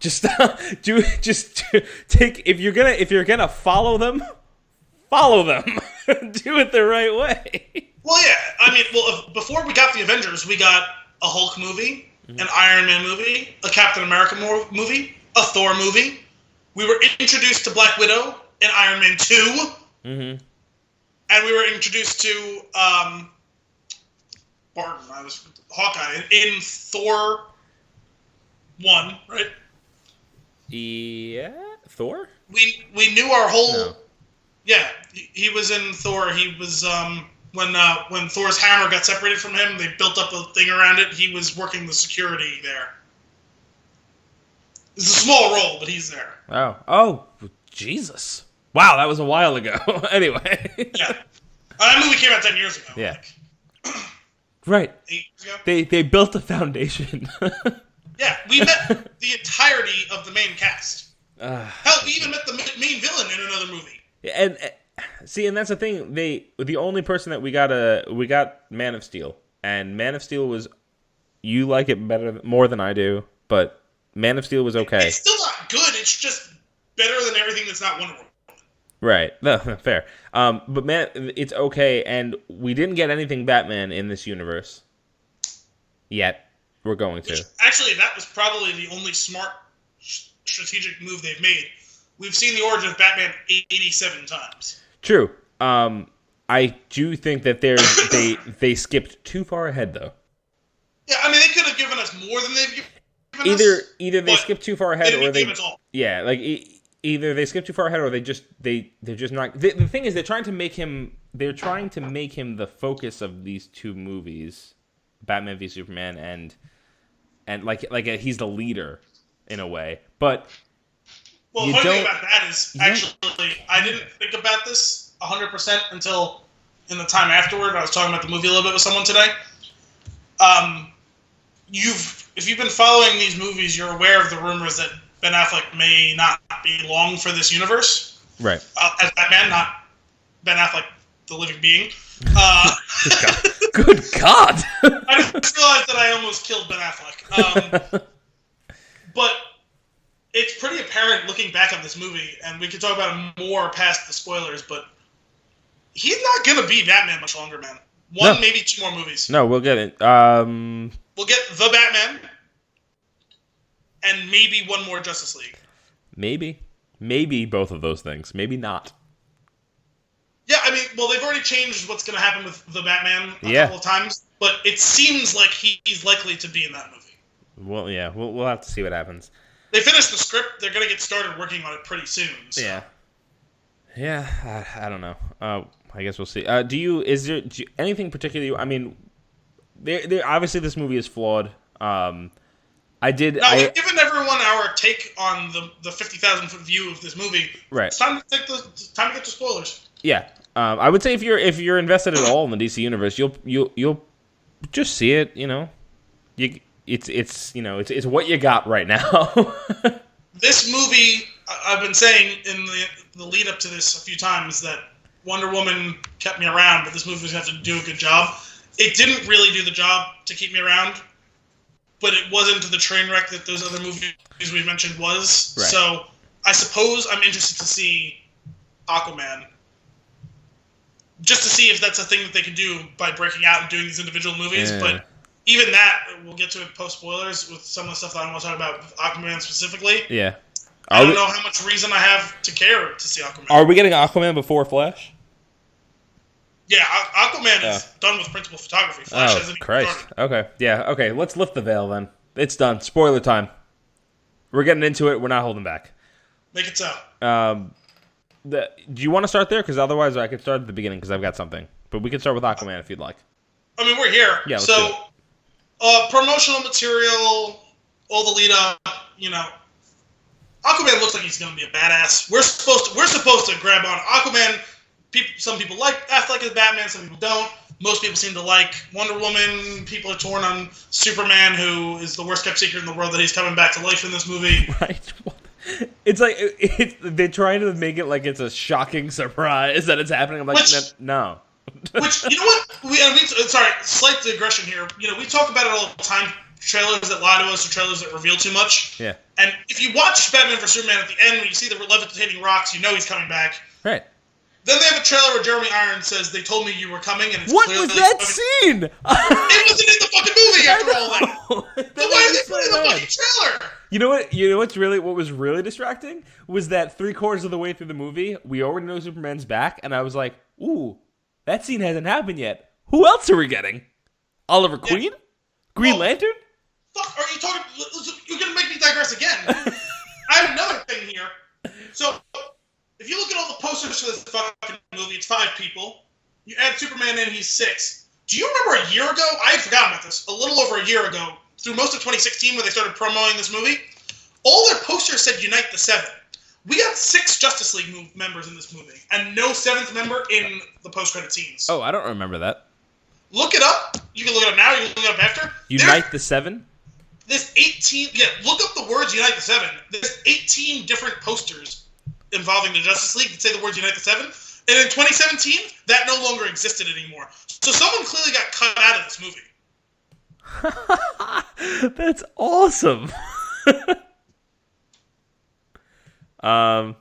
Just stop. Take if you're gonna follow them. Do it the right way. Well, yeah. Before we got the Avengers, we got a Hulk movie, an Iron Man movie, a Captain America movie, a Thor movie. We were introduced to Black Widow in Iron Man 2. Mm-hmm. And we were introduced to Hawkeye in Thor 1, right? Yeah, Thor? We knew our whole... No. Yeah, he was in Thor. He was... When Thor's hammer got separated from him, they built up a thing around it. He was working the security there. It's a small role, but he's there. Oh, Jesus. Wow, that was a while ago. Anyway. Yeah. That movie came out 10 years ago. Yeah. Right. 8 years ago? They built a foundation. Yeah, we met the entirety of the main cast. Hell, we even met the main villain in another movie. And see, and that's the thing. The only person that we got Man of Steel, and Man of Steel was, you like it more than I do, but Man of Steel was okay. It's still not good. It's just better than everything that's not Wonder Woman. Right. No, fair. But man, it's okay, and we didn't get anything Batman in this universe yet. We're going to. Actually, that was probably the only smart strategic move they've made. We've seen the origin of Batman 87 times. True. I do think that they skipped too far ahead, though. Yeah, I mean, they could have given us more than they've given us. Either they skipped too far ahead, or they... Yeah, like... Either they skip too far ahead, or they're just not. The thing is, they're trying to make him the focus of these two movies, Batman v Superman, and like he's the leader in a way. But the funny thing about that is actually I didn't think about this 100% until in the time afterward. I was talking about the movie a little bit with someone today. If you've been following these movies, you're aware of the rumors that Ben Affleck may not be long for this universe. Right. As Batman, not Ben Affleck, the living being. Good God. I just realized that I almost killed Ben Affleck. But it's pretty apparent looking back on this movie, and we could talk about it more past the spoilers, but he's not going to be Batman much longer, man. Maybe 2 more movies. No, we'll get it. We'll get The Batman. And maybe 1 more Justice League. Maybe both of those things. Maybe not. Yeah, I mean, well, they've already changed what's going to happen with the Batman a couple of times, but it seems like he's likely to be in that movie. Well, yeah, we'll have to see what happens. They finished the script. They're going to get started working on it pretty soon. So. Yeah, I don't know. I guess we'll see. Is there anything particularly? I mean, obviously this movie is flawed. We've given everyone our take on the 50,000-foot view of this movie. Right. It's time to get to spoilers. Yeah. I would say if you're invested at all in the DC universe, you'll just see it. It's what you got right now. This movie, I've been saying in the lead up to this a few times that Wonder Woman kept me around, but this movie was going to have to do a good job. It didn't really do the job to keep me around. But it wasn't the train wreck that those other movies we mentioned was. Right. So I suppose I'm interested to see Aquaman. just to see if that's a thing that they can do by breaking out and doing these individual movies. Yeah. But even that, we'll get to it post-spoilers with some of the stuff that I want to talk about with Aquaman specifically. Yeah. I don't know how much reason I have to care to see Aquaman. Are we getting Aquaman before Flash? Yeah, Aquaman is done with principal photography. Flash hasn't even Christ. started. Okay. Yeah, okay. Let's lift the veil then. It's done. Spoiler time. We're getting into it. We're not holding back. Make it so. Do you want to start there? Because otherwise I could start at the beginning because I've got something. But we can start with Aquaman if you'd like. I mean, we're here. Yeah, let's do it. Promotional material, all the lead up, Aquaman looks like he's going to be a badass. We're supposed to grab on Aquaman. Some people like Affleck as Batman, some people don't. Most people seem to like Wonder Woman. People are torn on Superman, who is the worst kept secret in the world that he's coming back to life in this movie. Right. It's like they're trying to make it like it's a shocking surprise that it's happening. I'm like, no. Which, you know what? Sorry, slight digression here. We talk about it all the time. Trailers that lie to us or trailers that reveal too much. Yeah. And if you watch Batman vs Superman at the end, when you see the levitating rocks, you know he's coming back. Right. Then they have a trailer where Jeremy Irons says, "They told me you were coming," and it's what clearly was that scene? It wasn't in the fucking movie after all that. Then why did they put it in the fucking trailer? You know what was really distracting was that 3/4 of the way through the movie, we already know Superman's back, and I was like, "Ooh, that scene hasn't happened yet. Who else are we getting? Oliver Queen? Green Lantern?" Fuck, are you talking? You're gonna make me digress again. I have another thing here. So, if you look at all the posters for this fucking movie, it's 5 people. You add Superman in, he's 6. Do you remember a year ago? I had forgotten about this. A little over a year ago, through most of 2016, when they started promoting this movie, all their posters said Unite the 7. We got 6 Justice League members in this movie, and no 7th member in the post-credit scenes. Oh, I don't remember that. Look it up. You can look it up now. You can look it up after. Unite the 7? There's 18. Yeah, look up the words Unite the 7. There's 18 different posters involving the Justice League that say the words Unite the 7. And in 2017, that no longer existed anymore. So someone clearly got cut out of this movie. That's awesome. How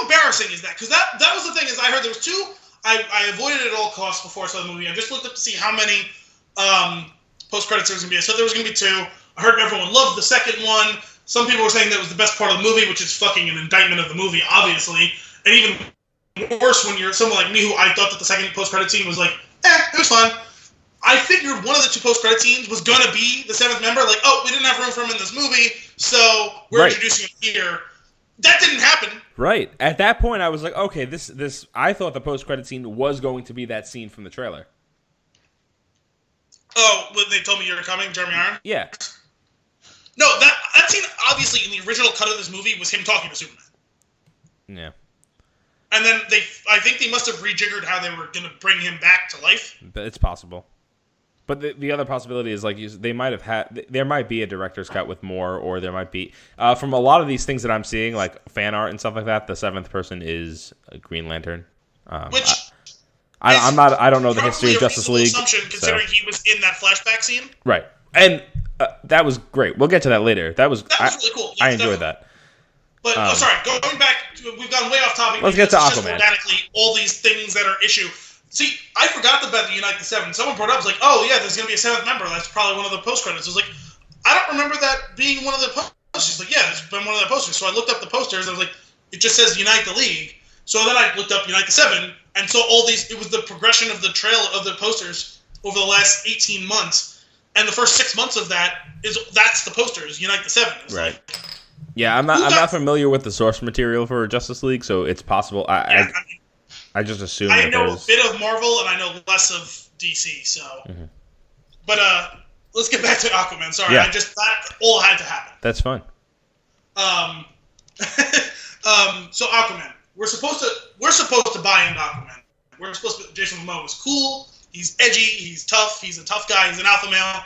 embarrassing is that? Because that was the thing, is I heard there was 2. I avoided it at all costs before I saw the movie. I just looked up to see how many post-credits there was going to be. I said there was going to be 2. I heard everyone loved the second one. Some people were saying that was the best part of the movie, which is fucking an indictment of the movie, obviously. And even worse when you're someone like me who I thought that the second post-credit scene was like, it was fun. I figured one of the 2 post-credit scenes was going to be the 7th member. Like, we didn't have room for him in this movie, so we're introducing him here. That didn't happen. Right. At that point, I was like, okay, this. I thought the post-credit scene was going to be that scene from the trailer. Oh, when they told me you were coming, Jeremy Irons? Yeah. No, that scene, obviously, in the original cut of this movie, was him talking to Superman. Yeah. And then I think they must have rejiggered how they were going to bring him back to life. But it's possible. But the other possibility is, like, they might have had, there might be a director's cut with more, or there might be, from a lot of these things that I'm seeing, like fan art and stuff like that, the 7th person is a Green Lantern. Which I don't know the history of Justice League. Assumption, considering he was in that flashback scene. Right. And that was great. We'll get to that later. That was really cool. Yeah, I enjoyed that. But sorry, going back, we've gone way off topic. Let's get to Aquaman. Just organically, all these things that are issue. See, I forgot about the Unite the 7. Someone brought it up, was like, oh yeah, there's going to be a 7th member. That's probably one of the post-credits. I was like, I don't remember that being one of the posters. Like, yeah, it's been one of the posters. So I looked up the posters, and I was like, it just says Unite the League. So then I looked up Unite the 7, and so all these, it was the progression of the trail of the posters over the last 18 months. And the first 6 months of that's the posters, Unite the 7. Right. Like, yeah, I'm not familiar with the source material for Justice League, so it's possible. I just assume I know a bit of Marvel and I know less of DC. So, but let's get back to Aquaman. Sorry, yeah. That all had to happen. That's fine. So Aquaman, we're supposed to buy into Aquaman. We're supposed to. Jason Momoa is cool. He's edgy. He's tough. He's a tough guy. He's an alpha male.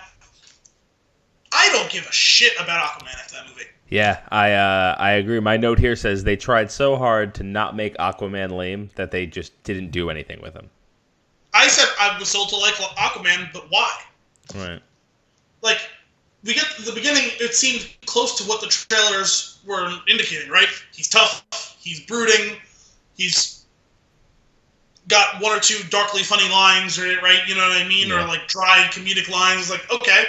I don't give a shit about Aquaman after that movie. Yeah, I agree. My note here says they tried so hard to not make Aquaman lame that they just didn't do anything with him. I said I was sold to like Aquaman, but why? Right. Like, we get to the beginning, it seemed close to what the trailers were indicating, right? He's tough, he's brooding, he's got one or two darkly funny lines, right? You know what I mean? Yeah. Or like dry comedic lines. It's like, okay,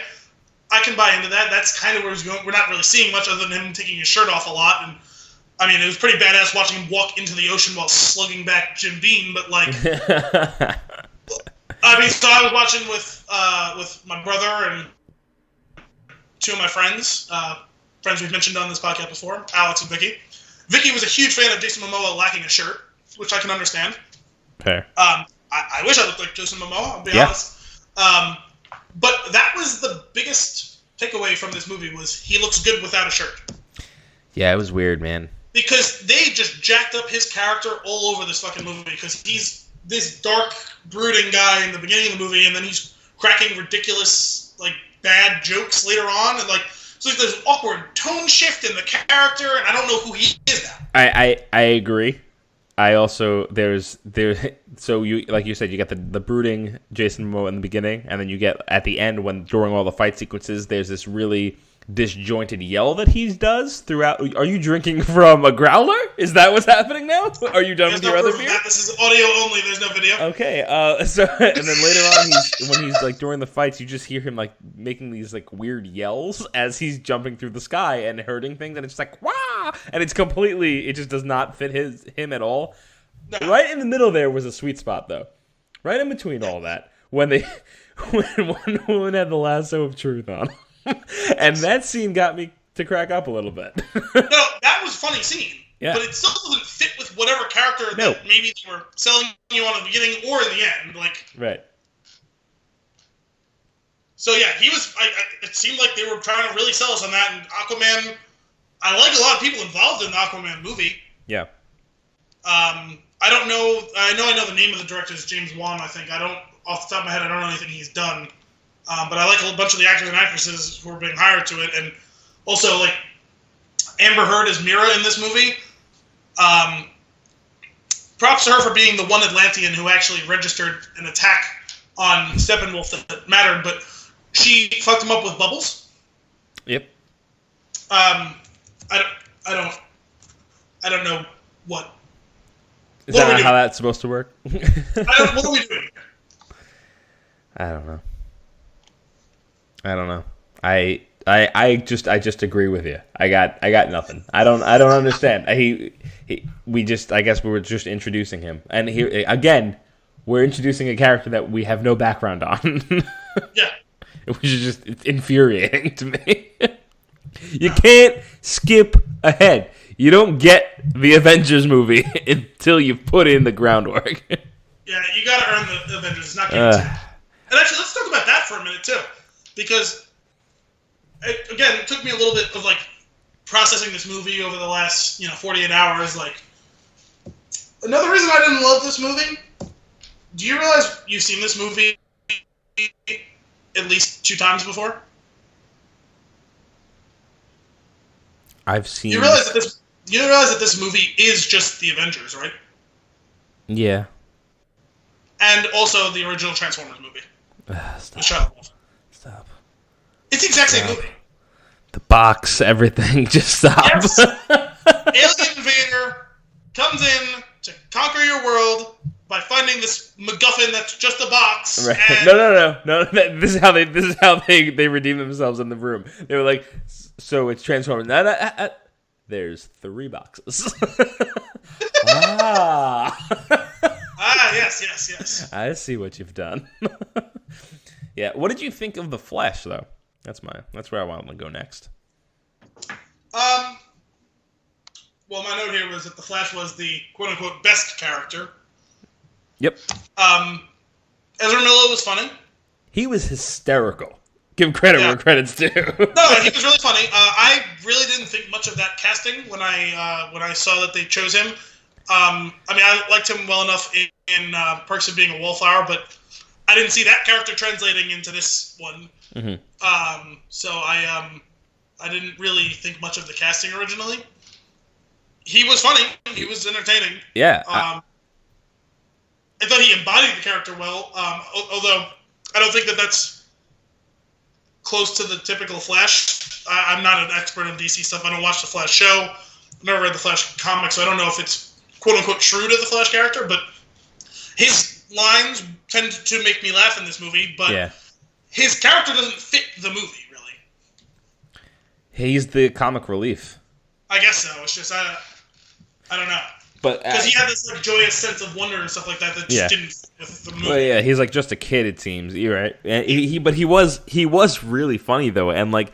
I can buy into that. That's kind of where he's going. We're not really seeing much other than him taking his shirt off a lot. And I mean, it was pretty badass watching him walk into the ocean while slugging back Jim Beam. But like, I mean, so I was watching with my brother and two of my friends we've mentioned on this podcast before, Alex and Vicky. Vicky was a huge fan of Jason Momoa lacking a shirt, which I can understand. Fair. I wish I looked like Jason Momoa, I'll be honest. But that was the biggest takeaway from this movie was he looks good without a shirt. Yeah, it was weird, man. Because they just jacked up his character all over this fucking movie because he's this dark, brooding guy in the beginning of the movie, and then he's cracking ridiculous, like, bad jokes later on, and, like, so there's an awkward tone shift in the character, and I don't know who he is now. I agree. I also so you like you said, you got the brooding Jason Momoa in the beginning, and then you get at the end when during all the fight sequences, there's this really disjointed yell that he does throughout. Are you drinking from a growler? Is that what's happening now? Are you done with your other beer? This is audio only. There's no video. Okay. So and then later on, when he's like during the fights, you just hear him like making these like weird yells as he's jumping through the sky and hurting things, and it's just like wah, and it just does not fit him at all. No. Right in the middle there was a sweet spot though. Right in between all that, when one woman had the lasso of truth on. And that scene got me to crack up a little bit. No, that was a funny scene. Yeah. But it still doesn't fit with whatever character that maybe they were selling you on in the beginning or in the end. Like, right. So yeah, he was. It seemed like they were trying to really sell us on that. And Aquaman, I like a lot of people involved in the Aquaman movie. Yeah. I don't know. I know the name of the director is James Wan. I think I don't off the top of my head. I don't know anything he's done. But I like a bunch of the actors and actresses who are being hired to it, and also like Amber Heard as Mira in this movie. Props to her for being the one Atlantean who actually registered an attack on Steppenwolf that mattered, but she fucked him up with bubbles. Yep. I don't know what. Is that how that's supposed to work? What are we doing? I don't know. I just agree with you. I got nothing. I don't understand. I guess we were just introducing him, and here again, we're introducing a character that we have no background on. Yeah, which is just infuriating to me. You can't skip ahead. You don't get the Avengers movie until you put in the groundwork. Yeah, you gotta earn the Avengers. It's not guaranteed. And actually, let's talk about that for a minute too. Because, it took me a little bit of, like, processing this movie over the last, 48 hours. Like, another reason I didn't love this movie, do you realize you've seen this movie at least 2 times before? I've seen... You realize that this movie is just the Avengers, right? Yeah. And also the original Transformers movie. Stop. It's the exact same movie. The box, everything, just stop. Yes. Alien invader comes in to conquer your world by finding this MacGuffin that's just a box. Right. And No. This is how they redeem themselves in the room. They were like, so it's Transformers. There's 3 boxes. Yes. I see what you've done. Yeah. What did you think of The Flash, though? That's where I want to go next. Well, my note here was that the Flash was the quote-unquote best character. Yep. Ezra Miller was funny. He was hysterical. Give credit where credit's due. No, he was really funny. I really didn't think much of that casting when I saw that they chose him. I liked him well enough in Perks of Being a Wallflower, but I didn't see that character translating into this one. Mm-hmm. So I didn't really think much of the casting originally. He was funny. He was entertaining. Yeah. I thought he embodied the character well, although I don't think that that's close to the typical Flash. I'm not an expert on DC stuff. I don't watch the Flash show. I've never read the Flash comics, so I don't know if it's quote-unquote true to the Flash character, but his lines tend to make me laugh in this movie, but his character doesn't fit the movie, really. He's the comic relief. I guess so. It's just, I don't know. Because he had this like joyous sense of wonder and stuff like that just didn't fit with the movie. Well, yeah, he's like just a kid, it seems. You're right. And but he was really funny, though, and like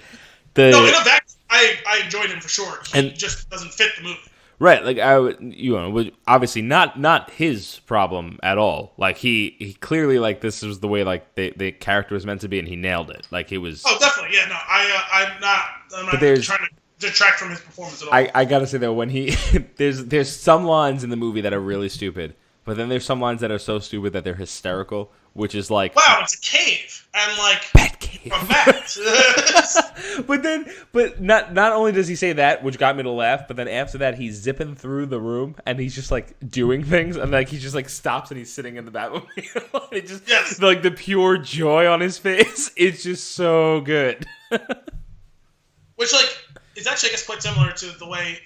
No, in a vacuum, I enjoyed him for sure. He just doesn't fit the movie. Right, like obviously not his problem at all. Like he clearly like this was the way like the character was meant to be, and he nailed it. Like he was. Oh, definitely, yeah. No, I'm not trying to detract from his performance at all. I gotta say though, when he there's some lines in the movie that are really stupid, but then there's some lines that are so stupid that they're hysterical, which is like, wow, it's a cave, and like bat cave. but not only does he say that, which got me to laugh, but then after that he's zipping through the room and he's just like doing things, and like he just like stops and he's sitting in the Batmobile. It just like the pure joy on his face. It's just so good. Which like is actually I guess quite similar to the way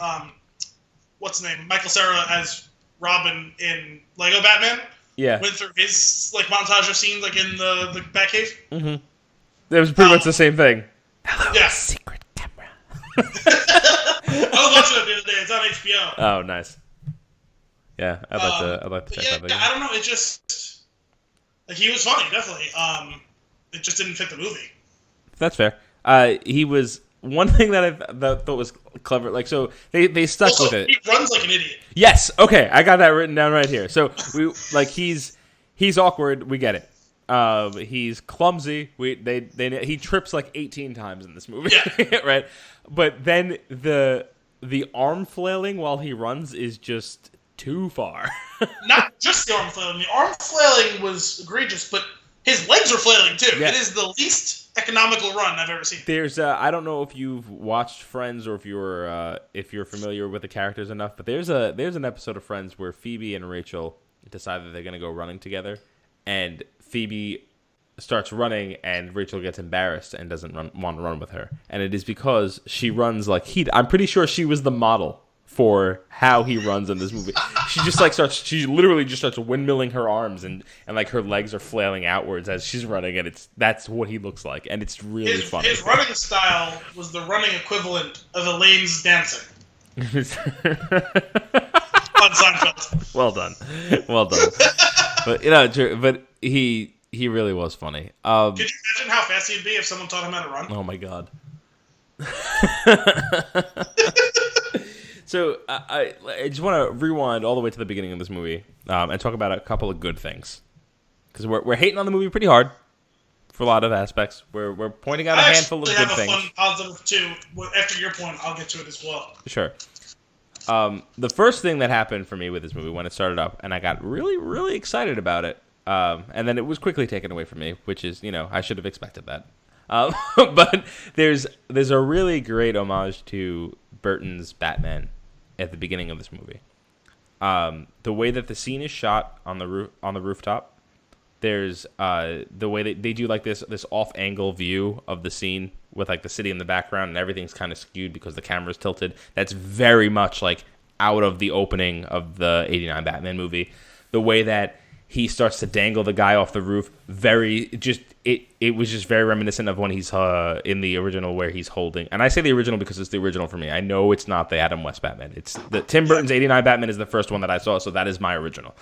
what's his name, Michael Cera as Robin in Lego Batman. Yeah, went through his like montage of scenes like in the Batcave. Mm-hmm. It was pretty much the same thing. Hello, secret camera. I was watching it the other day. It's on HBO. Oh, nice. Yeah, I'd like to check that. I don't know. It just like he was funny, definitely. It just didn't fit the movie. That's fair. He was one thing that I thought was clever. Like, so they stuck also, with it. He runs like an idiot. Yes. Okay, I got that written down right here. So we like he's awkward. We get it. He's clumsy. He trips like 18 times in this movie. Yeah. Right. But then the arm flailing while he runs is just too far. Not just the arm flailing. The arm flailing was egregious, but his legs are flailing too. Yeah. It is the least economical run I've ever seen. There's I don't know if you've watched Friends or if you're familiar with the characters enough, but there's an episode of Friends where Phoebe and Rachel decide that they're going to go running together, and Phoebe starts running and Rachel gets embarrassed and doesn't want to run with her. And it is because she runs like I'm pretty sure she was the model for how he runs in this movie. She literally just starts windmilling her arms and like her legs are flailing outwards as she's running, and that's what he looks like, and it's really funny. His running style was the running equivalent of Elaine's dancing. On Seinfeld. Well done. But he really was funny. Could you imagine how fast he'd be if someone taught him how to run? Oh my god. So I just want to rewind all the way to the beginning of this movie and talk about a couple of good things, because we're hating on the movie pretty hard for a lot of aspects. We're pointing out a handful of good things. I have a fun positive too. After your point, I'll get to it as well. Sure. The first thing that happened for me with this movie when it started up, and I got really, really excited about it, and then it was quickly taken away from me, which is, I should have expected that. But there's a really great homage to Burton's Batman at the beginning of this movie. The way that the scene is shot on the rooftop, there's the way they do like this off-angle view of the scene with like the city in the background, and everything's kind of skewed because the camera's tilted. That's very much like out of the opening of the '89 Batman movie. The way that he starts to dangle the guy off the roof, it was just very reminiscent of when he's in the original where he's holding. And I say the original because it's the original for me. I know it's not the Adam West Batman. It's the Tim Burton's '89 Batman is the first one that I saw, so that is my original.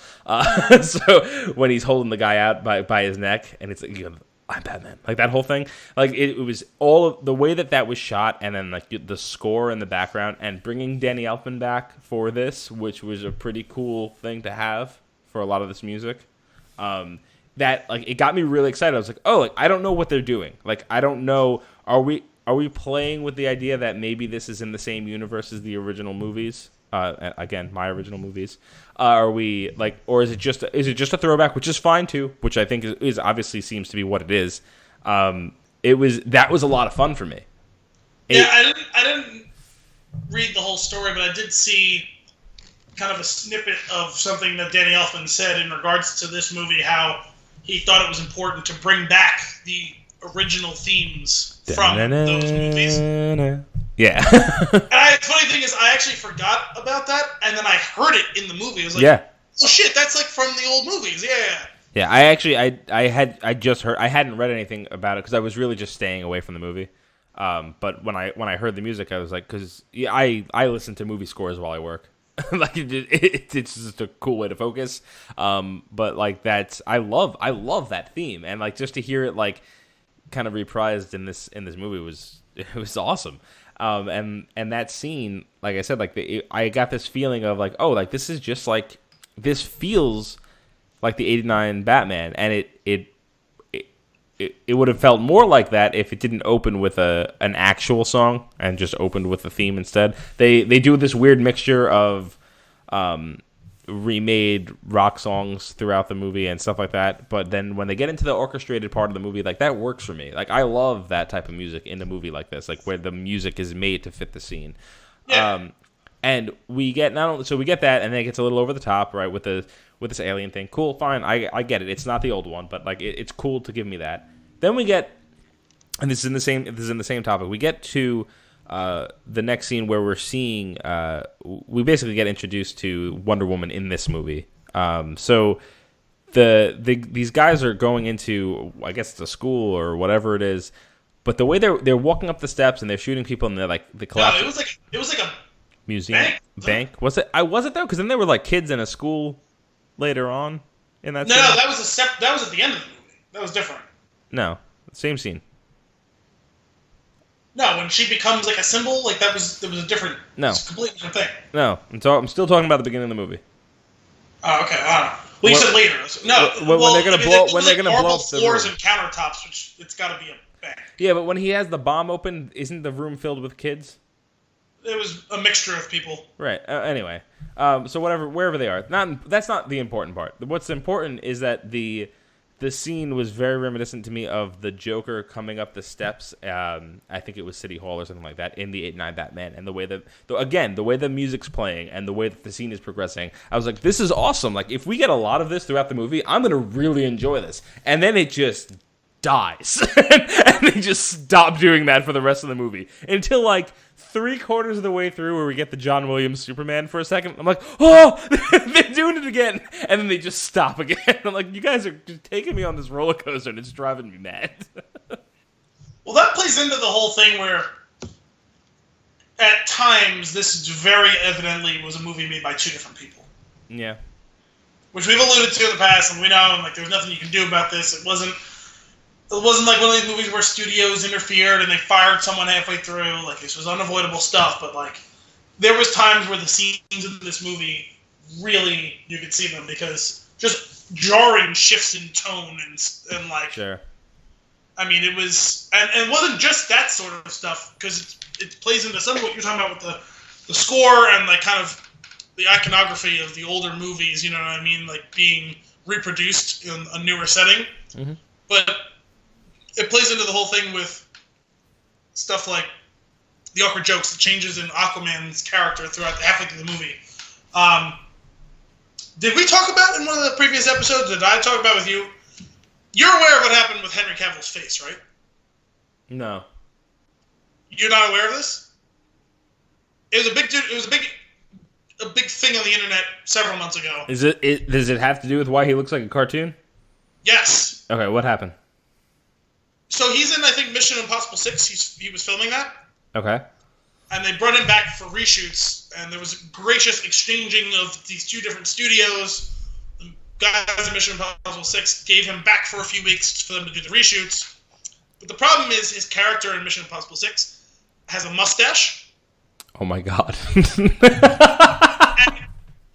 So when he's holding the guy out by his neck, and it's like, I'm Batman, like that whole thing, like it was all of the way that was shot, and then like the score in the background, and bringing Danny Elfman back for this, which was a pretty cool thing to have for a lot of this music. That like it got me really excited. I was like, oh, like I don't know what they're doing. Like I don't know. Are we playing with the idea that maybe this is in the same universe as the original movies? Again, my original movies. Are we like, or is it just a throwback, which is fine too, which I think is obviously seems to be what it is. That was a lot of fun for me. I didn't read the whole story, but I did see kind of a snippet of something that Danny Elfman said in regards to this movie, how he thought it was important to bring back the original themes from those movies. Yeah. And the funny thing is, I actually forgot about that, and then I heard it in the movie. I was like, Oh shit, that's like from the old movies. Yeah. Yeah, I actually I just heard, I hadn't read anything about it because I was really just staying away from the movie. But when I heard the music, I was like, because yeah, I listen to movie scores while I work. Like it's just a cool way to focus. But like I love that theme, and like just to hear it like kind of reprised in this movie was awesome. And that scene, like I said, like I got this feeling of like, oh, like this is just like, this feels like the '89 Batman, and it would have felt more like that if it didn't open with an actual song and just opened with the theme instead. They do this weird mixture of remade rock songs throughout the movie and stuff like that, but then when they get into the orchestrated part of the movie, like that works for me. Like I love that type of music in a movie like this, like where the music is made to fit the scene. Yeah. And we get we get that, and then it gets a little over the top, right, with this alien thing. Cool, fine, I get it. It's not the old one, but like it's cool to give me that. Then we get, and this is in the same topic. We get to the next scene where we're seeing, we basically get introduced to Wonder Woman in this movie. So these guys are going into, I guess it's a school or whatever it is, but the way they're walking up the steps and they're shooting people and they're like the collapse. No, it was like a museum bank. Was it? Was it though? Because then there were like kids in a school later on in that. No, scene. that was at the end of the movie. That was different. No, same scene. No, when she becomes like a symbol, like that was a different, completely different thing. No, I'm still talking about the beginning of the movie. Oh, okay. I don't know. Well, you said later. No, when they're gonna blow up the floors room. and countertops, which it's got to be a bank. Yeah, but when he has the bomb open, isn't the room filled with kids? It was a mixture of people. Right. Anyway, so wherever they are, that's not the important part. What's important is that the scene was very reminiscent to me of the Joker coming up the steps. I think it was City Hall or something like that in the '89 Batman, and the way the music's playing and the way that the scene is progressing. I was like, this is awesome. Like, if we get a lot of this throughout the movie, I'm gonna really enjoy this. And then it just dies, and they just stop doing that for the rest of the movie until like 3/4 of the way through, where we get the John Williams Superman for a second. I'm like, oh, they're doing it again, and then they just stop again. I'm like, you guys are just taking me on this roller coaster, and it's driving me mad. Well, that plays into the whole thing where, at times, this very evidently was a movie made by two different people. Yeah. Which we've alluded to in the past, and we know, and like, there's nothing you can do about this. It wasn't like one of these movies where studios interfered and they fired someone halfway through. Like, this was unavoidable stuff, but like, there was times where the scenes in this movie, really, you could see them because just jarring shifts in tone and like, sure. I mean, it was, and it wasn't just that sort of stuff, because it plays into some of what you're talking about with the score and like kind of the iconography of the older movies, you know what I mean? Like being reproduced in a newer setting. Mm-hmm. But it plays into the whole thing with stuff like the awkward jokes, the changes in Aquaman's character throughout halfway through the movie. Did we talk about in one of the previous episodes? Did I talk about with you? You're aware of what happened with Henry Cavill's face, right? No. You're not aware of this? It was a big thing on the internet several months ago. Does it have to do with why he looks like a cartoon? Yes. Okay, what happened? So he's in, I think, Mission Impossible 6. He was filming that. Okay. And they brought him back for reshoots, and there was a gracious exchanging of these two different studios. The guys in Mission Impossible 6 gave him back for a few weeks for them to do the reshoots. But the problem is his character in Mission Impossible 6 has a mustache. Oh my god. And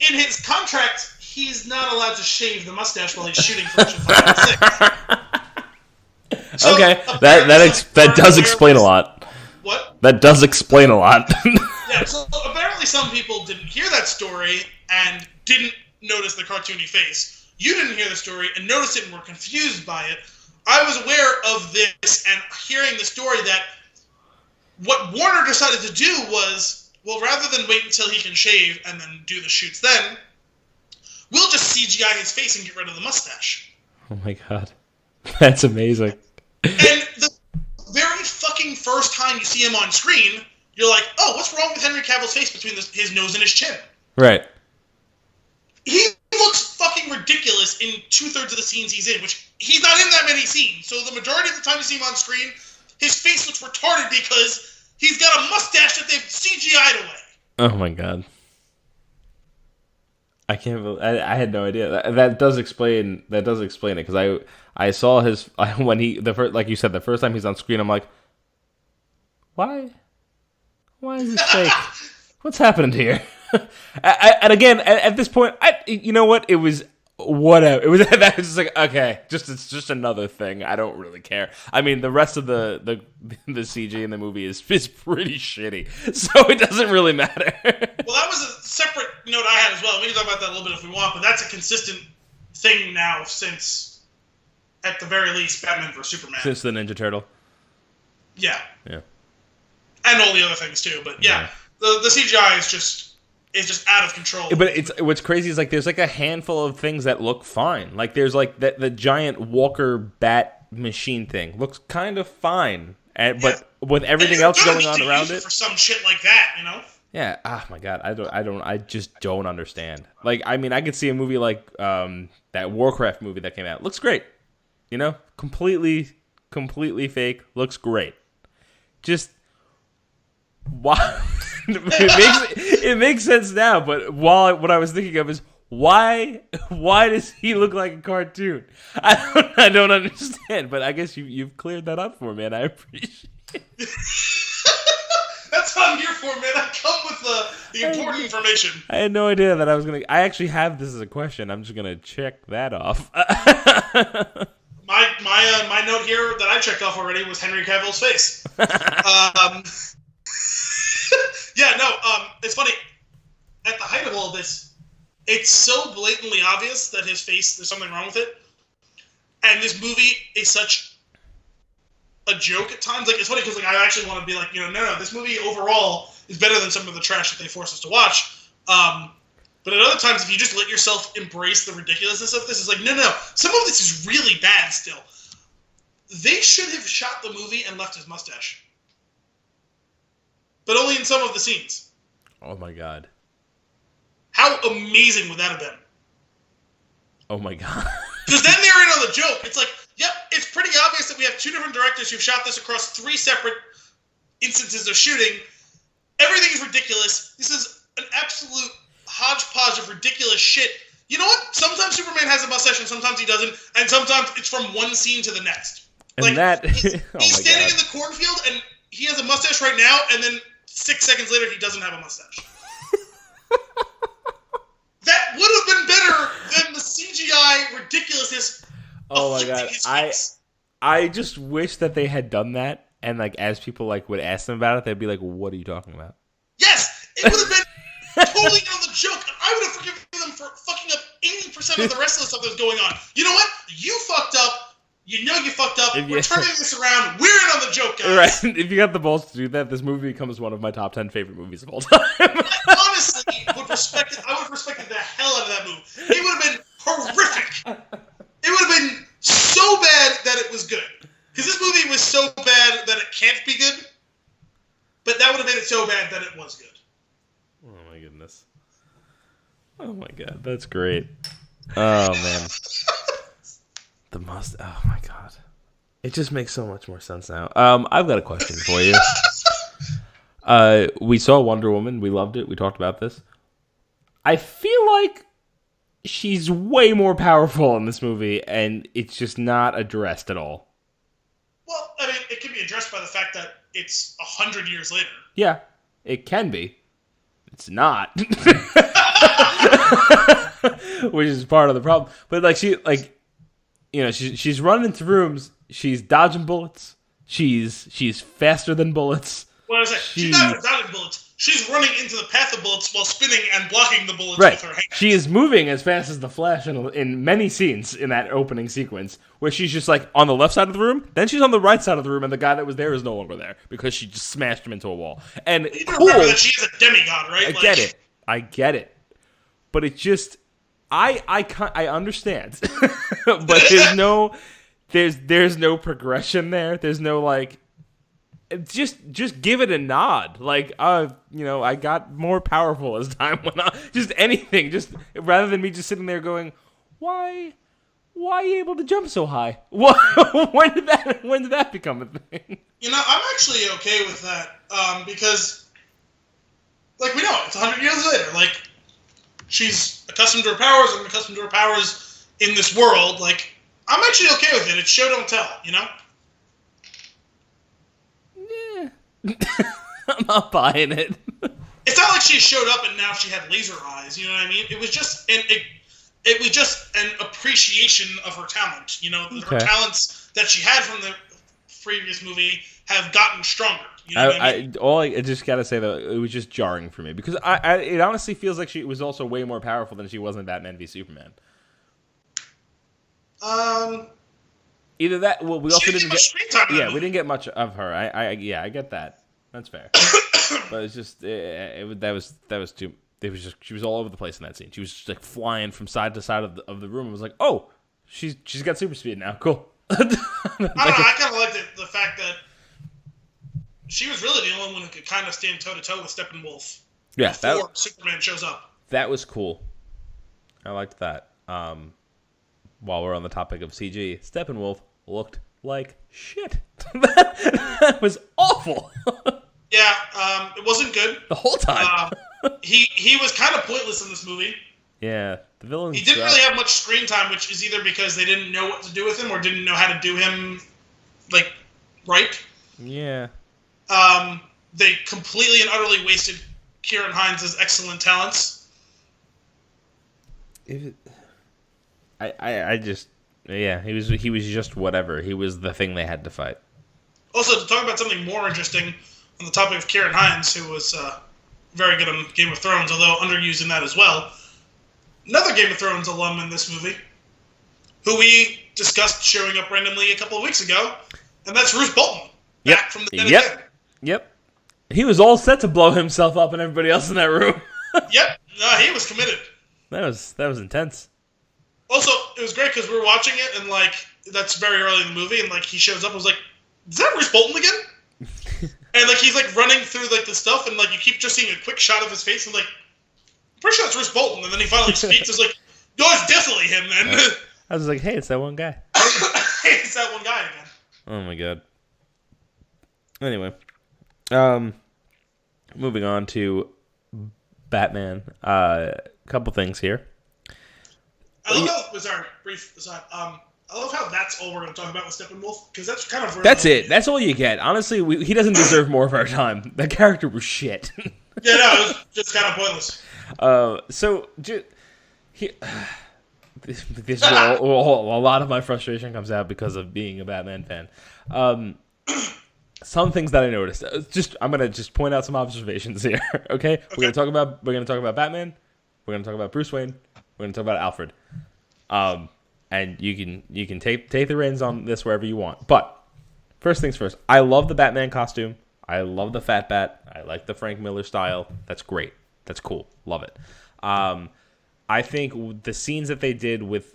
in his contract, he's not allowed to shave the mustache while he's shooting for Mission Impossible 6. So okay, that does explain a lot. What? That does explain a lot. Yeah, so apparently some people didn't hear that story and didn't notice the cartoony face. You didn't hear the story and noticed it and were confused by it. I was aware of this and hearing the story that what Warner decided to do was, well, rather than wait until he can shave and then do the shoots then, we'll just CGI his face and get rid of the mustache. Oh my god. That's amazing. And the very fucking first time you see him on screen, you're like, oh, what's wrong with Henry Cavill's face between his nose and his chin? Right. He looks fucking ridiculous in 2/3 of the scenes he's in, which he's not in that many scenes. So the majority of the time you see him on screen, his face looks retarded because he's got a mustache that they've CGI'd away. Oh my god. I can't believe, I had no idea. That does explain it, because I saw his when like you said, the first time he's on screen, I'm like, why is this fake? What's happened here? And again, at this point, you know what? It was whatever. It was that was just like, okay, it's just another thing. I don't really care. I mean, the rest of the CG in the movie is pretty shitty, so it doesn't really matter. Well, that was a separate note I had as well. We can talk about that a little bit if we want, but that's a consistent thing now since, at the very least, Batman vs Superman. Since the Ninja Turtle. Yeah. Yeah. And all the other things too, but yeah. The CGI is just out of control. But what's crazy is like there's like a handful of things that look fine. Like there's like the giant Walker bat machine thing looks kind of fine, but with everything else going on around it, for some shit like that, you know. Yeah. Oh my god, I just don't understand. Like, I mean, I could see a movie like that Warcraft movie that came out. Looks great, you know, completely fake. Looks great. Just why? It makes sense now, but what I was thinking of is why does he look like a cartoon? I don't understand, but I guess you've cleared that up for me, and I appreciate it. That's what I'm here for, man. I come with the important information. I had no idea that I was gonna. I actually have this as a question. I'm just gonna check that off. My note here that I checked off already was Henry Cavill's face. Yeah, no, it's funny. At the height of all of this, it's so blatantly obvious that his face, there's something wrong with it. And this movie is such a joke at times. Like, it's funny because like I actually want to be like, you know, no, this movie overall is better than some of the trash that they force us to watch. But at other times, if you just let yourself embrace the ridiculousness of this, it's like, no, some of this is really bad still. They should have shot the movie and left his mustache. But only in some of the scenes. Oh my god. How amazing would that have been? Oh my god. Because then they're in on the joke. It's like, yep, it's pretty obvious that we have two different directors who've shot this across 3 separate instances of shooting. Everything is ridiculous. This is an absolute hodgepodge of ridiculous shit. You know what? Sometimes Superman has a mustache and sometimes he doesn't. And sometimes it's from one scene to the next. And like, that... he's standing in the cornfield and he has a mustache right now, and then 6 seconds later he doesn't have a mustache. That would have been better than the CGI ridiculousness of my god. His face. I just wish that they had done that, and like as people like would ask them about it, they'd be like, "What are you talking about?" Yes, it would have been totally on the joke, and I would have forgiven them for fucking up 80% of the rest of the stuff that's going on. You know what? You fucked up. You know you fucked up. We're turning this around. We're in on the joke, guys. Right. If you got the balls to do that, this movie becomes one of my top 10 favorite movies of all time. I honestly would have respected the hell out of that movie. It would have been horrific. It would have been so bad that it was good. Because this movie was so bad that it can't be good. But that would have made it so bad that it was good. Oh my goodness. Oh my god, that's great. Oh man. Oh my god. It just makes so much more sense now. I've got a question for you. We saw Wonder Woman. We loved it. We talked about this. I feel like she's way more powerful in this movie, and it's just not addressed at all. Well, I mean, it can be addressed by the fact that it's 100 years later. Yeah, it can be. It's not. Which is part of the problem. But like she's running through rooms. She's dodging bullets. She's faster than bullets. What is it? She's not dodging bullets. She's running into the path of bullets while spinning and blocking the bullets with her hands. She is moving as fast as the Flash in many scenes in that opening sequence, where she's just like on the left side of the room, then she's on the right side of the room, and the guy that was there is no longer there because she just smashed him into a wall. And you remember that she is a demigod, right? I get it. But it just... I understand, but there's no progression there. There's no like, Just give it a nod. Like, I got more powerful as time went on. Just anything. Just rather than me just sitting there going, why are you able to jump so high? When did that become a thing? I'm actually okay with that because, like, we know it's 100 years later. Like, she's accustomed to her powers and accustomed to her powers in this world. Like, I'm actually okay with it. It's show don't tell. I'm not buying it. It's not like she showed up and now she had laser eyes. You know what I mean? It was just an appreciation of her talent. Her talents that she had from the previous movie have gotten stronger. You know what I mean? I just gotta say though, it was just jarring for me because it honestly feels like she was also way more powerful than she was in Batman v Superman. Either that. Well, we also didn't get. We didn't get much of her. I get that. That's fair. But it's just that was too. It was just she was all over the place in that scene. She was just like flying from side to side of the room. It was like, oh, she's got super speed now. Cool. I don't know. I kind of liked the fact that she was really the only one who could kind of stand toe to toe with Steppenwolf. Yeah, before Superman shows up. That was cool. I liked that. While we're on the topic of CG, Steppenwolf looked like shit. That was awful. Yeah, it wasn't good. The whole time. He was kind of pointless in this movie. Yeah, the villain. He didn't really have much screen time, which is either because they didn't know what to do with him or didn't know how to do him, like, right. Yeah. They completely and utterly wasted Kieran Hines' excellent talents. He was just whatever. He was the thing they had to fight. Also, to talk about something more interesting on the topic of Kieran Hines, who was very good on Game of Thrones, although underused in that as well. Another Game of Thrones alum in this movie, who we discussed showing up randomly a couple of weeks ago, and that's Roose Bolton, back from the dead again. Yep. He was all set to blow himself up and everybody else in that room. Yep. No, he was committed. That was intense. Also, it was great because we were watching it, and, like, that's very early in the movie, and, like, he shows up and was like, is that Roose Bolton again? And, like, he's, like, running through, like, the stuff, and, like, you keep just seeing a quick shot of his face, and, like, I'm pretty sure it's Roose Bolton. And then he finally speaks, it's like, no, it's definitely him, then. I was like, hey, it's that one guy. It's that one guy again. Oh, my God. Anyway. Moving on to Batman. Couple things here. I love how, sorry, brief aside, I love how that's all we're going to talk about with Steppenwolf, because that's kind of... That's it. That's all you get. Honestly, he doesn't deserve more of our time. That character was shit. Yeah, no, it was just kind of pointless. This is a lot of my frustration comes out because of being a Batman fan. Some things that I noticed. I'm gonna just point out some observations here. Okay? We're gonna talk about Batman. We're gonna talk about Bruce Wayne. We're gonna talk about Alfred. And you can take the reins on this wherever you want. But first things first. I love the Batman costume. I love the Fat Bat. I like the Frank Miller style. That's great. That's cool. Love it. I think the scenes that they did with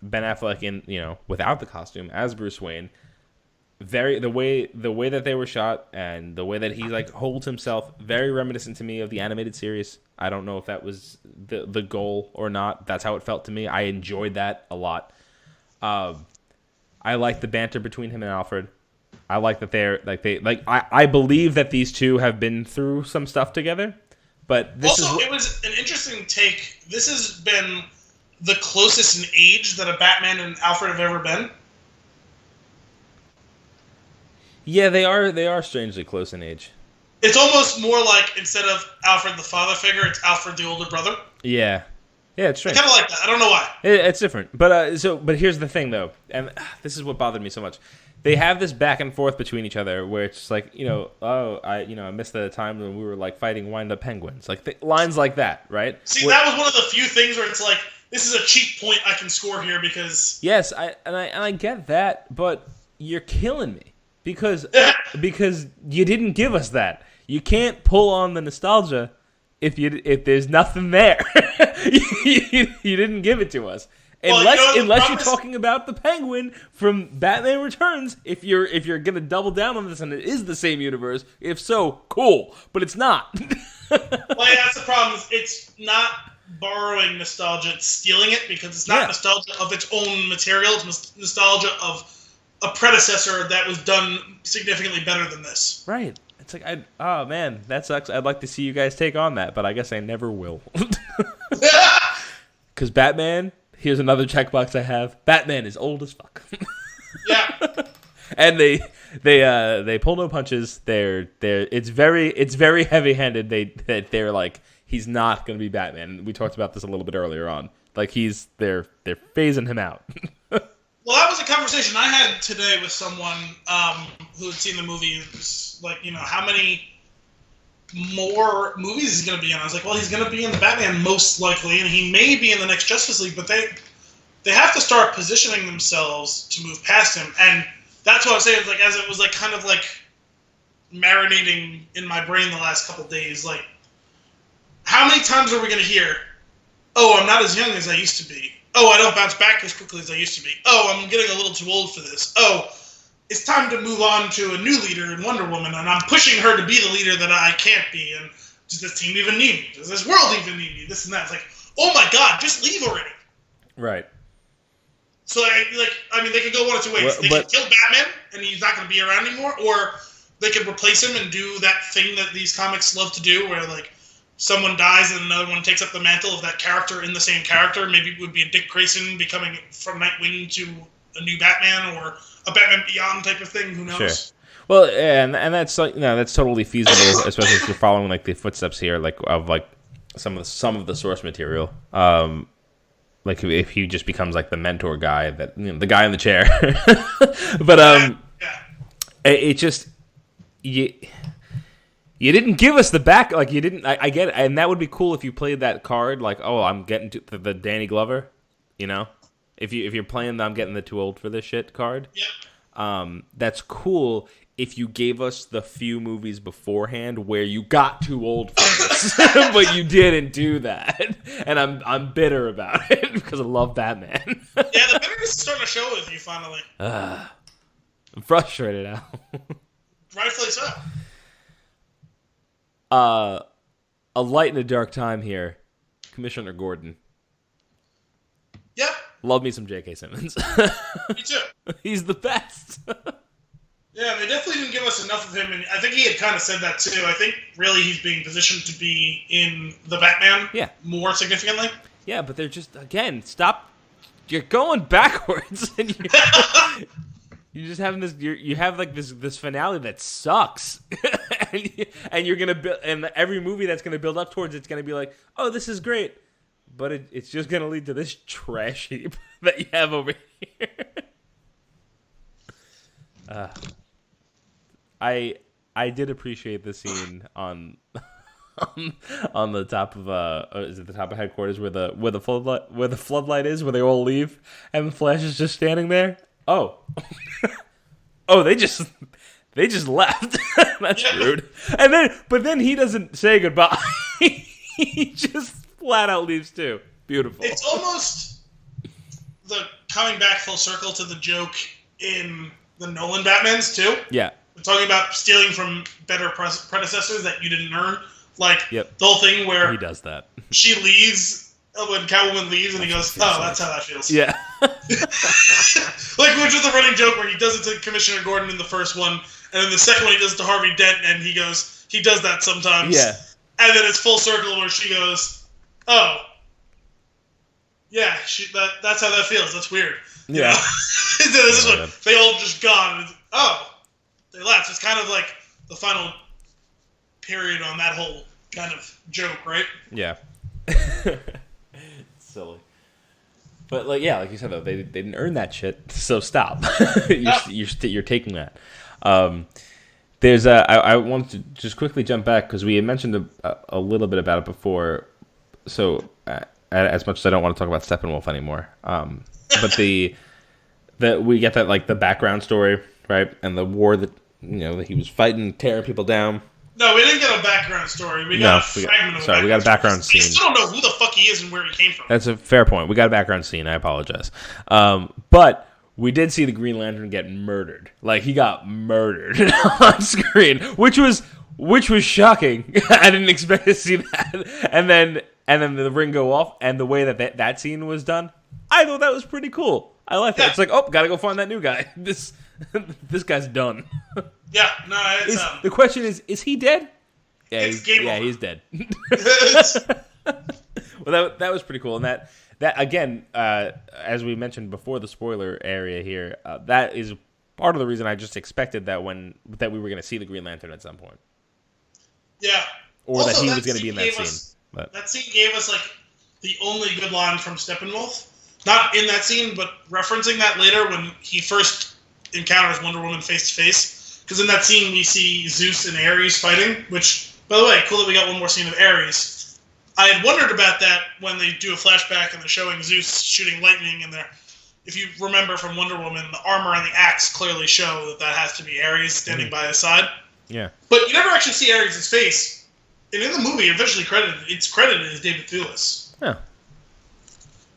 Ben Affleck without the costume as Bruce Wayne, the way that they were shot and the way that he like holds himself, very reminiscent to me of the animated series. I don't know if that was the goal or not. That's how it felt to me. I enjoyed that a lot. I like the banter between him and Alfred. I like that I believe that these two have been through some stuff together. But it was an interesting take. This has been the closest in age that a Batman and Alfred have ever been. Yeah, they are strangely close in age. It's almost more like instead of Alfred the father figure, it's Alfred the older brother. Yeah, it's strange. I kind of like that. I don't know why. It's different, but here's the thing though, and this is what bothered me so much. They have this back and forth between each other where it's like, I missed the time when we were like fighting wind-up penguins. Like lines like that, right? See, that was one of the few things where it's like, this is a cheap point I can score here because... Yes, I get that, but you're killing me because you didn't give us that. You can't pull on the nostalgia if there's nothing there. You didn't give it to us. Unless you're talking about the Penguin from Batman Returns, if you're gonna double down on this and it is the same universe, if so, cool. But it's not. Well, yeah, that's the problem. It's not borrowing nostalgia; it's stealing it because it's not nostalgia of its own material. It's nostalgia of a predecessor that was done significantly better than this. Right. It's like, oh man, that sucks. I'd like to see you guys take on that, but I guess I never will. Because Batman, here's another checkbox I have. Batman is old as fuck. Yeah. And they pull no punches. It's very heavy-handed. They're like, he's not going to be Batman. We talked about this a little bit earlier on. Like they're phasing him out. Well, that was a conversation I had today with someone who had seen the movie. It was like, how many more movies he's going to be in? I was like, well, he's going to be in the Batman most likely, and he may be in the next Justice League, but they have to start positioning themselves to move past him, and that's what I was saying. Like, as it was like kind of like marinating in my brain the last couple of days, like, how many times are we going to hear, "Oh, I'm not as young as I used to be. Oh, I don't bounce back as quickly as I used to be. Oh, I'm getting a little too old for this. Oh, it's time to move on to a new leader in Wonder Woman, and I'm pushing her to be the leader that I can't be, and does this team even need me? Does this world even need me? This and that." It's like, oh my god, just leave already. Right. So, they could go one of two ways. They could kill Batman, and he's not going to be around anymore, or they could replace him and do that thing that these comics love to do, where, like, someone dies and another one takes up the mantle of that character in the same character. Maybe it would be a Dick Grayson becoming from Nightwing to a new Batman, or a Batman Beyond type of thing. Who knows? Sure. Well, and that's that's totally feasible, especially if you're following like the footsteps here, like of like some of the source material. Like if he just becomes like the mentor guy, that the guy in the chair. But it just you didn't give us the back, like you didn't. I get it, and that would be cool if you played that card, like, oh, I'm getting to the Danny Glover, if you're playing the I'm getting the too old for this shit card. Yeah. That's cool if you gave us the few movies beforehand where you got too old for this, but you didn't do that, and I'm bitter about it because I love Batman. Yeah, the bitterness is starting to show with you finally. I'm frustrated now. Rightfully so. A light in a dark time here. Commissioner Gordon. Yeah. Love me some J.K. Simmons. Me too. He's the best. Yeah, they definitely didn't give us enough of him, and I think he had kind of said that too. I think really he's being positioned to be in the Batman more significantly. Yeah, but they're just, again, stop. You're going backwards, and you're just having this. You have like this finale that sucks, and you're gonna build, and every movie that's gonna build up towards it's gonna be like, oh, this is great, but it's just gonna lead to this trash heap that you have over here. I did appreciate the scene on the top of is it the top of headquarters where the floodlight is, where they all leave and the Flash is just standing there. Oh, they just left. That's rude. But then he doesn't say goodbye. He just flat out leaves too. Beautiful. It's almost the coming back full circle to the joke in the Nolan Batmans too. Yeah. We're talking about stealing from better predecessors that you didn't earn. Like the whole thing where he does that. She leaves when Catwoman leaves, and he goes, "Oh, that's how that feels." Yeah. Like, which is the running joke where he does it to Commissioner Gordon in the first one, and then the second one he does it to Harvey Dent, and he goes, he does that sometimes. Yeah. And then it's full circle where she goes, "Oh, yeah, that's how that feels. That's weird." Yeah. This is what they all just gone. They left. It's kind of like the final period on that whole kind of joke, right? Yeah. Silly. But like you said though, they didn't earn that shit, so stop. You're taking that. There's I want to just quickly jump back because we had mentioned a little bit about it before. So as much as I don't want to talk about Steppenwolf anymore, but we get that like the background story, right, and the war that that he was fighting, tearing people down. No, we didn't get a background story. We got a fragment of a background we got a background story. scene. We still don't know who the fuck he is and where he came from. That's a fair point. We got a background scene. I apologize. But we did see the Green Lantern get murdered. Like, he got murdered on screen, which was shocking. I didn't expect to see that. And then the ring go off, and the way that scene was done, I thought that was pretty cool. I like that. Yeah. It's like, oh, gotta go find that new guy. This guy's done. Yeah, no, it's... The question is he dead? Yeah, he's dead. Well, that was pretty cool. And that again, as we mentioned before the spoiler area here, that is part of the reason I just expected that we were going to see the Green Lantern at some point. Yeah. Or also, that he was going to be in that scene. That scene gave us, like, the only good line from Steppenwolf. Not in that scene, but referencing that later when he first encounters Wonder Woman face-to-face. Because in that scene, we see Zeus and Ares fighting, which, by the way, cool that we got one more scene of Ares. I had wondered about that when they do a flashback and they're showing Zeus shooting lightning, and if you remember from Wonder Woman, the armor and the axe clearly show that has to be Ares standing by his side. Yeah. But you never actually see Ares' face. And in the movie, it's credited as David Thewlis. Yeah.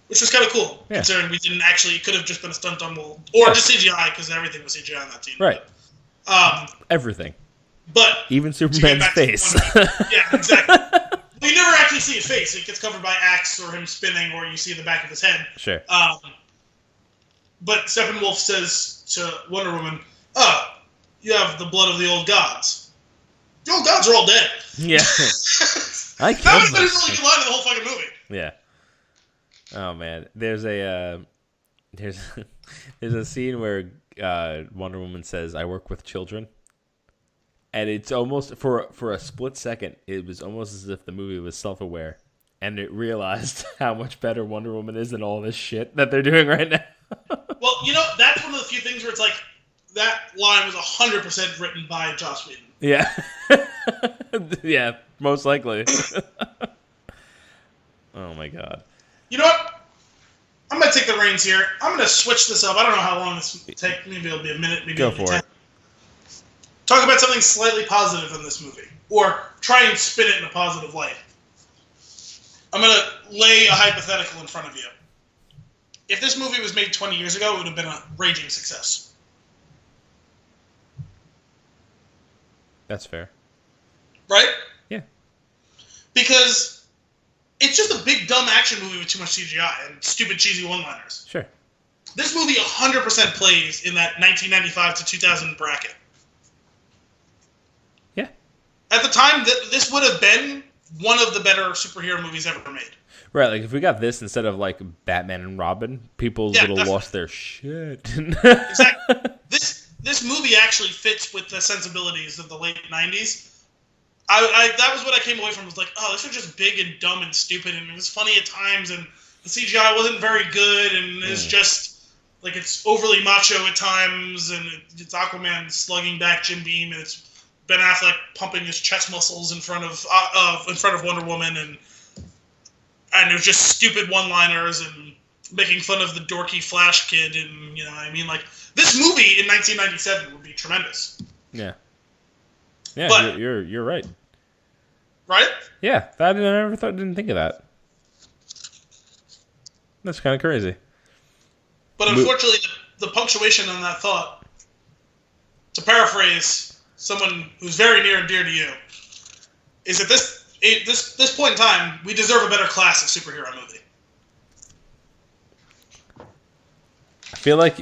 Which was kind of cool, considering we didn't actually, it could have just been a stunt double, or just CGI, because everything was CGI on that team. Right. Everything. But even Superman's face. Yeah, exactly. Well, you never actually see his face. It gets covered by axe or him spinning, or you see the back of his head. Sure. But Steppenwolf says to Wonder Woman, "Oh, you have the blood of the old gods. The old gods are all dead." Yeah. That was the only line of the whole fucking movie. Yeah. Oh man, there's a scene where Wonder Woman says, "I work with children," and it's almost for a split second, it was almost as if the movie was self-aware and it realized how much better Wonder Woman is than all this shit that they're doing right now. Well, that's one of the few things where it's like that line was 100% written by Joss Whedon. Yeah, yeah, most likely. Oh my god. You know what? I'm going to take the reins here. I'm going to switch this up. I don't know how long this will take. Maybe it'll be a minute. Maybe go it'll be for 10. it. Talk about something slightly positive in this movie. Or try and spin it in a positive light. I'm going to lay a hypothetical in front of you. If this movie was made 20 years ago, it would have been a raging success. That's fair. Right? Yeah. Because it's just a big, dumb action movie with too much CGI and stupid, cheesy one-liners. Sure. This movie 100% plays in that 1995 to 2000 bracket. Yeah. At the time, this would have been one of the better superhero movies ever made. Right, like if we got this instead of like Batman and Robin, people would have lost their shit. Exactly. This movie actually fits with the sensibilities of the late 90s. That was what I came away from. Was like, oh, this was just big and dumb and stupid, and it was funny at times, and the CGI wasn't very good, and it's just like it's overly macho at times, and it's Aquaman slugging back Jim Beam, and it's Ben Affleck pumping his chest muscles in front of Wonder Woman, and it was just stupid one-liners and making fun of the dorky Flash kid, and I mean, like this movie in 1997 would be tremendous. Yeah. Yeah, but, you're right. Right? Yeah, didn't think of that. That's kind of crazy. But unfortunately, the punctuation on that thought, to paraphrase someone who's very near and dear to you, is at this point in time, we deserve a better class of superhero movie. I feel like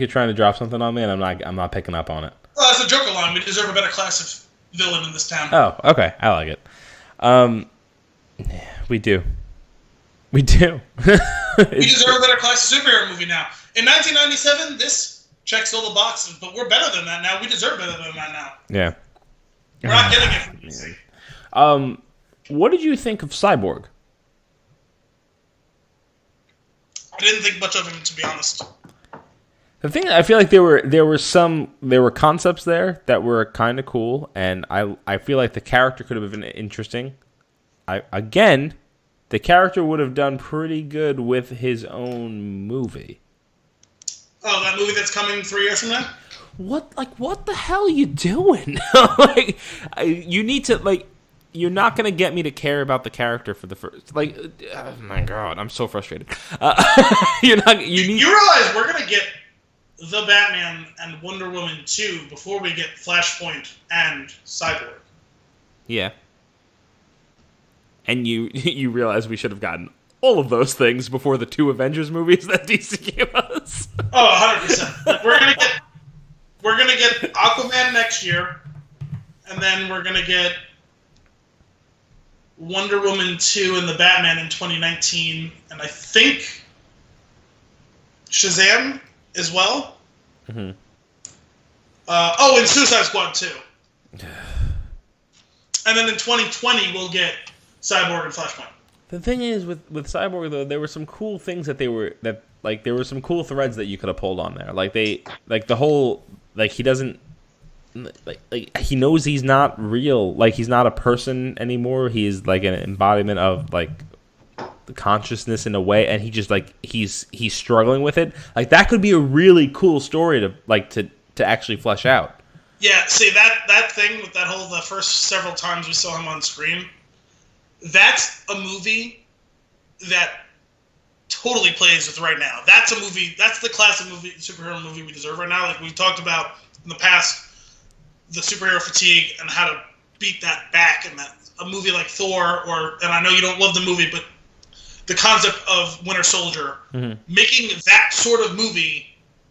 you're trying to drop something on me, and I'm not picking up on it. Well, that's a Joker line. We deserve a better class of villain in this town. Oh, okay. I like it. We do. We do. We deserve a better class of superhero movie now. In 1997, this checks all the boxes, but we're better than that now. We deserve better than that now. Yeah. We're not getting it from DC. What did you think of Cyborg? I didn't think much of him, to be honest. The thing, I feel like there were concepts there that were kind of cool, and I feel like the character could have been interesting. The character would have done pretty good with his own movie. Oh, that movie that's coming 3 years from now? what the hell are you doing? You need to, you're not going to get me to care about the character for the first, oh my God, I'm so frustrated. You realize we're going to get The Batman and Wonder Woman 2 before we get Flashpoint and Cyborg. Yeah. And you realize we should have gotten all of those things before the 2 Avengers movies that DC gave us. Oh, 100%. We're gonna get Aquaman next year, and then we're gonna get Wonder Woman 2 and the Batman in 2019, and I think Shazam as well. Mm-hmm. And Suicide Squad 2. And then in 2020 we'll get Cyborg and Flashpoint. The thing is, with Cyborg though, there were some cool things there were some cool threads that you could have pulled on there. He doesn't he knows he's not real. He's not a person anymore. He's an embodiment of the consciousness in a way, and he just he's struggling with it. That could be a really cool story to actually flesh out. Yeah, see that thing with the first several times we saw him on screen. That's a movie that totally plays with right now. That's a movie. That's the classic superhero movie we deserve right now. We've talked about in the past, the superhero fatigue and how to beat that back. And that a movie like Thor, and I know you don't love the movie, but the concept of Winter Soldier, making that sort of movie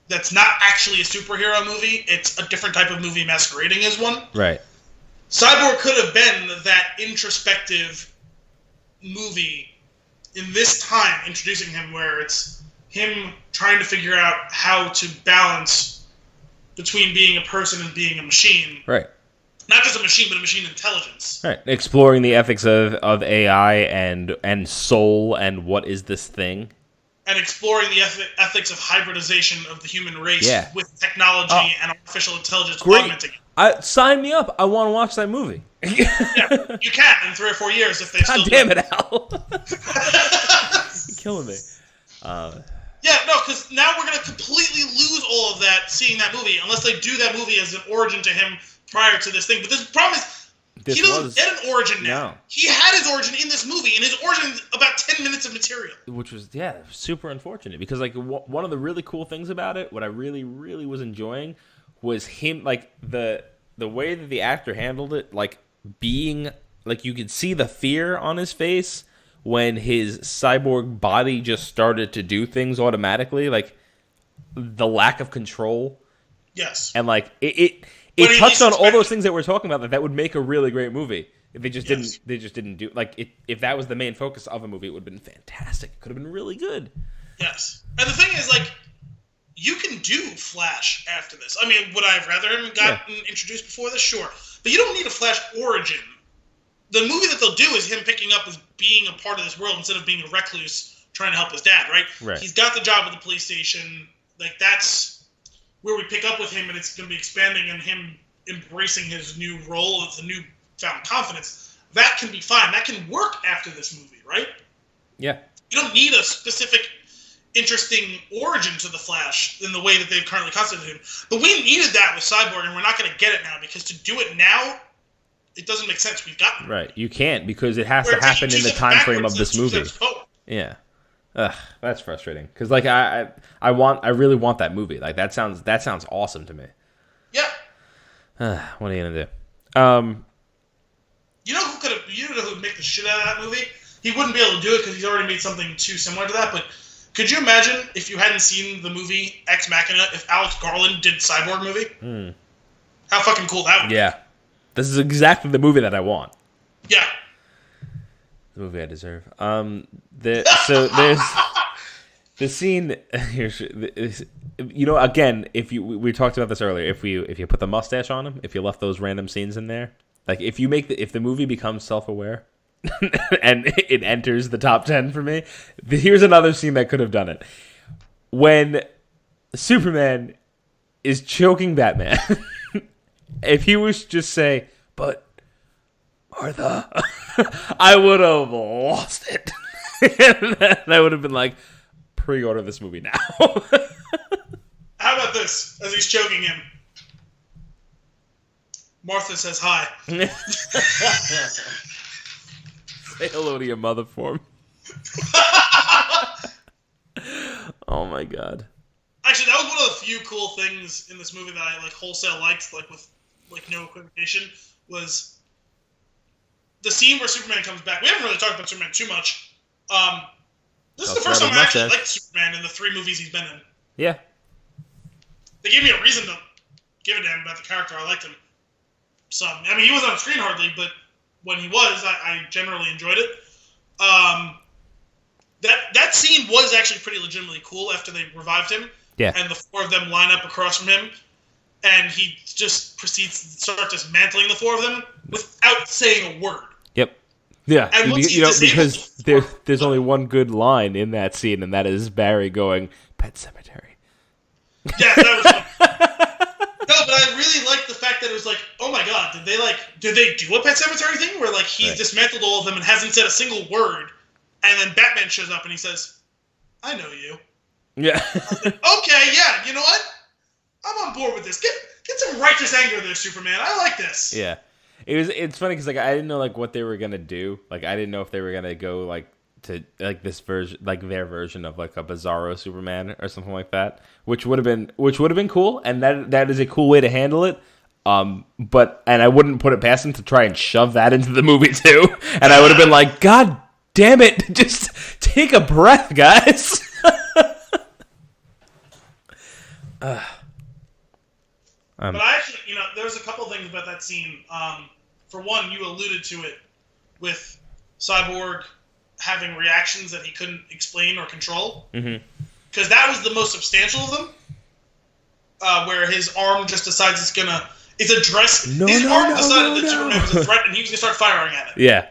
that's not actually a superhero movie. It's a different type of movie masquerading as one. Right. Cyborg could have been that introspective movie in this time, introducing him, where it's him trying to figure out how to balance between being a person and being a machine. Right. Not just a machine, but a machine intelligence. Right. Exploring the ethics of AI and soul and what is this thing. And exploring the ethics of hybridization of the human race with technology and artificial intelligence augmenting it. Sign me up. I want to watch that movie. Yeah, you can in 3 or 4 years if they still do. God damn it, Al. You're killing me. Because now we're going to completely lose all of that seeing that movie, unless they do that movie as an origin to him prior to this thing. But the problem is, he doesn't get an origin now. No. He had his origin in this movie, and his origin is about 10 minutes of material. Which was, super unfortunate. Because, one of the really cool things about it, what I really, really was enjoying, was him, the way that the actor handled it, being, you could see the fear on his face when his cyborg body just started to do things automatically, the lack of control. Yes. And, it touched on all those things that we're talking about that would make a really great movie. If they just didn't do if that was the main focus of a movie, it would have been fantastic. It could have been really good. Yes. And the thing is, you can do Flash after this. I mean, would I have rather him gotten introduced before this? Sure. But you don't need a Flash origin. The movie that they'll do is him picking up as being a part of this world instead of being a recluse trying to help his dad, right? Right. He's got the job at the police station. That's where we pick up with him, and it's going to be expanding and him embracing his new role with a newfound confidence. That can be fine. That can work after this movie, right? Yeah. You don't need a specific interesting origin to the Flash in the way that they've currently constituted him. But we needed that with Cyborg, and we're not going to get it now, because to do it now, it doesn't make sense. We've got right. You can't, because it has to happen in the time frame of this movie. Yeah. Ugh, that's frustrating. Because I really want that movie. That sounds awesome to me. Yeah. What are you gonna do? You know who would make the shit out of that movie? He wouldn't be able to do it because he's already made something too similar to that. But could you imagine if you hadn't seen the movie Ex Machina, if Alex Garland did Cyborg movie? How fucking cool that would be. Yeah. This is exactly the movie that I want. Yeah. The movie I deserve. So there's the scene. Again, we talked about this earlier. If you put the mustache on him, if you left those random scenes in there, if the movie becomes self-aware and it enters the top 10 for me, here's another scene that could have done it. When Superman is choking Batman. If he was just say, but Martha, I would have lost it. And I would have been pre-order this movie now. How about this, as he's choking him? Martha says hi. Say hello to your mother for me. Oh my god. Actually, that was one of the few cool things in this movie that I wholesale liked, with no equivocation, was the scene where Superman comes back. We haven't really talked about Superman too much. This is the first time I actually liked Superman in the 3 movies he's been in. Yeah. They gave me a reason to give a damn about the character. I liked him some. I mean, he wasn't on screen hardly, but when he was, I generally enjoyed it. That scene was actually pretty legitimately cool after they revived him. Yeah. And the 4 of them line up across from him, and he just proceeds to start dismantling the 4 of them without saying a word. Yep. Yeah. And because there's only one good line in that scene, and that is Barry going, "Pet Cemetery." Yeah, that was fun. No, but I really liked the fact that it was like, oh my god, did they do a Pet Cemetery thing where he dismantled all of them and hasn't said a single word, and then Batman shows up and he says, "I know you." Yeah. Okay, yeah, you know what? I'm on board with this. Get some righteous anger there, Superman. I like this. Yeah. It's funny because I didn't know what they were gonna do. I didn't know if they were gonna go to this version, their version of a Bizarro Superman or something like that, which would have been cool, and that is a cool way to handle it. But I wouldn't put it past them to try and shove that into the movie too. And I would have been like, God damn it, just take a breath, guys. But I actually, there's a couple things about that scene. For one, you alluded to it with Cyborg having reactions that he couldn't explain or control. Mm-hmm. Because that was the most substantial of them. Where his arm just decides it's a dress. His arm decided that Superman was a threat, and he was going to start firing at it. Yeah.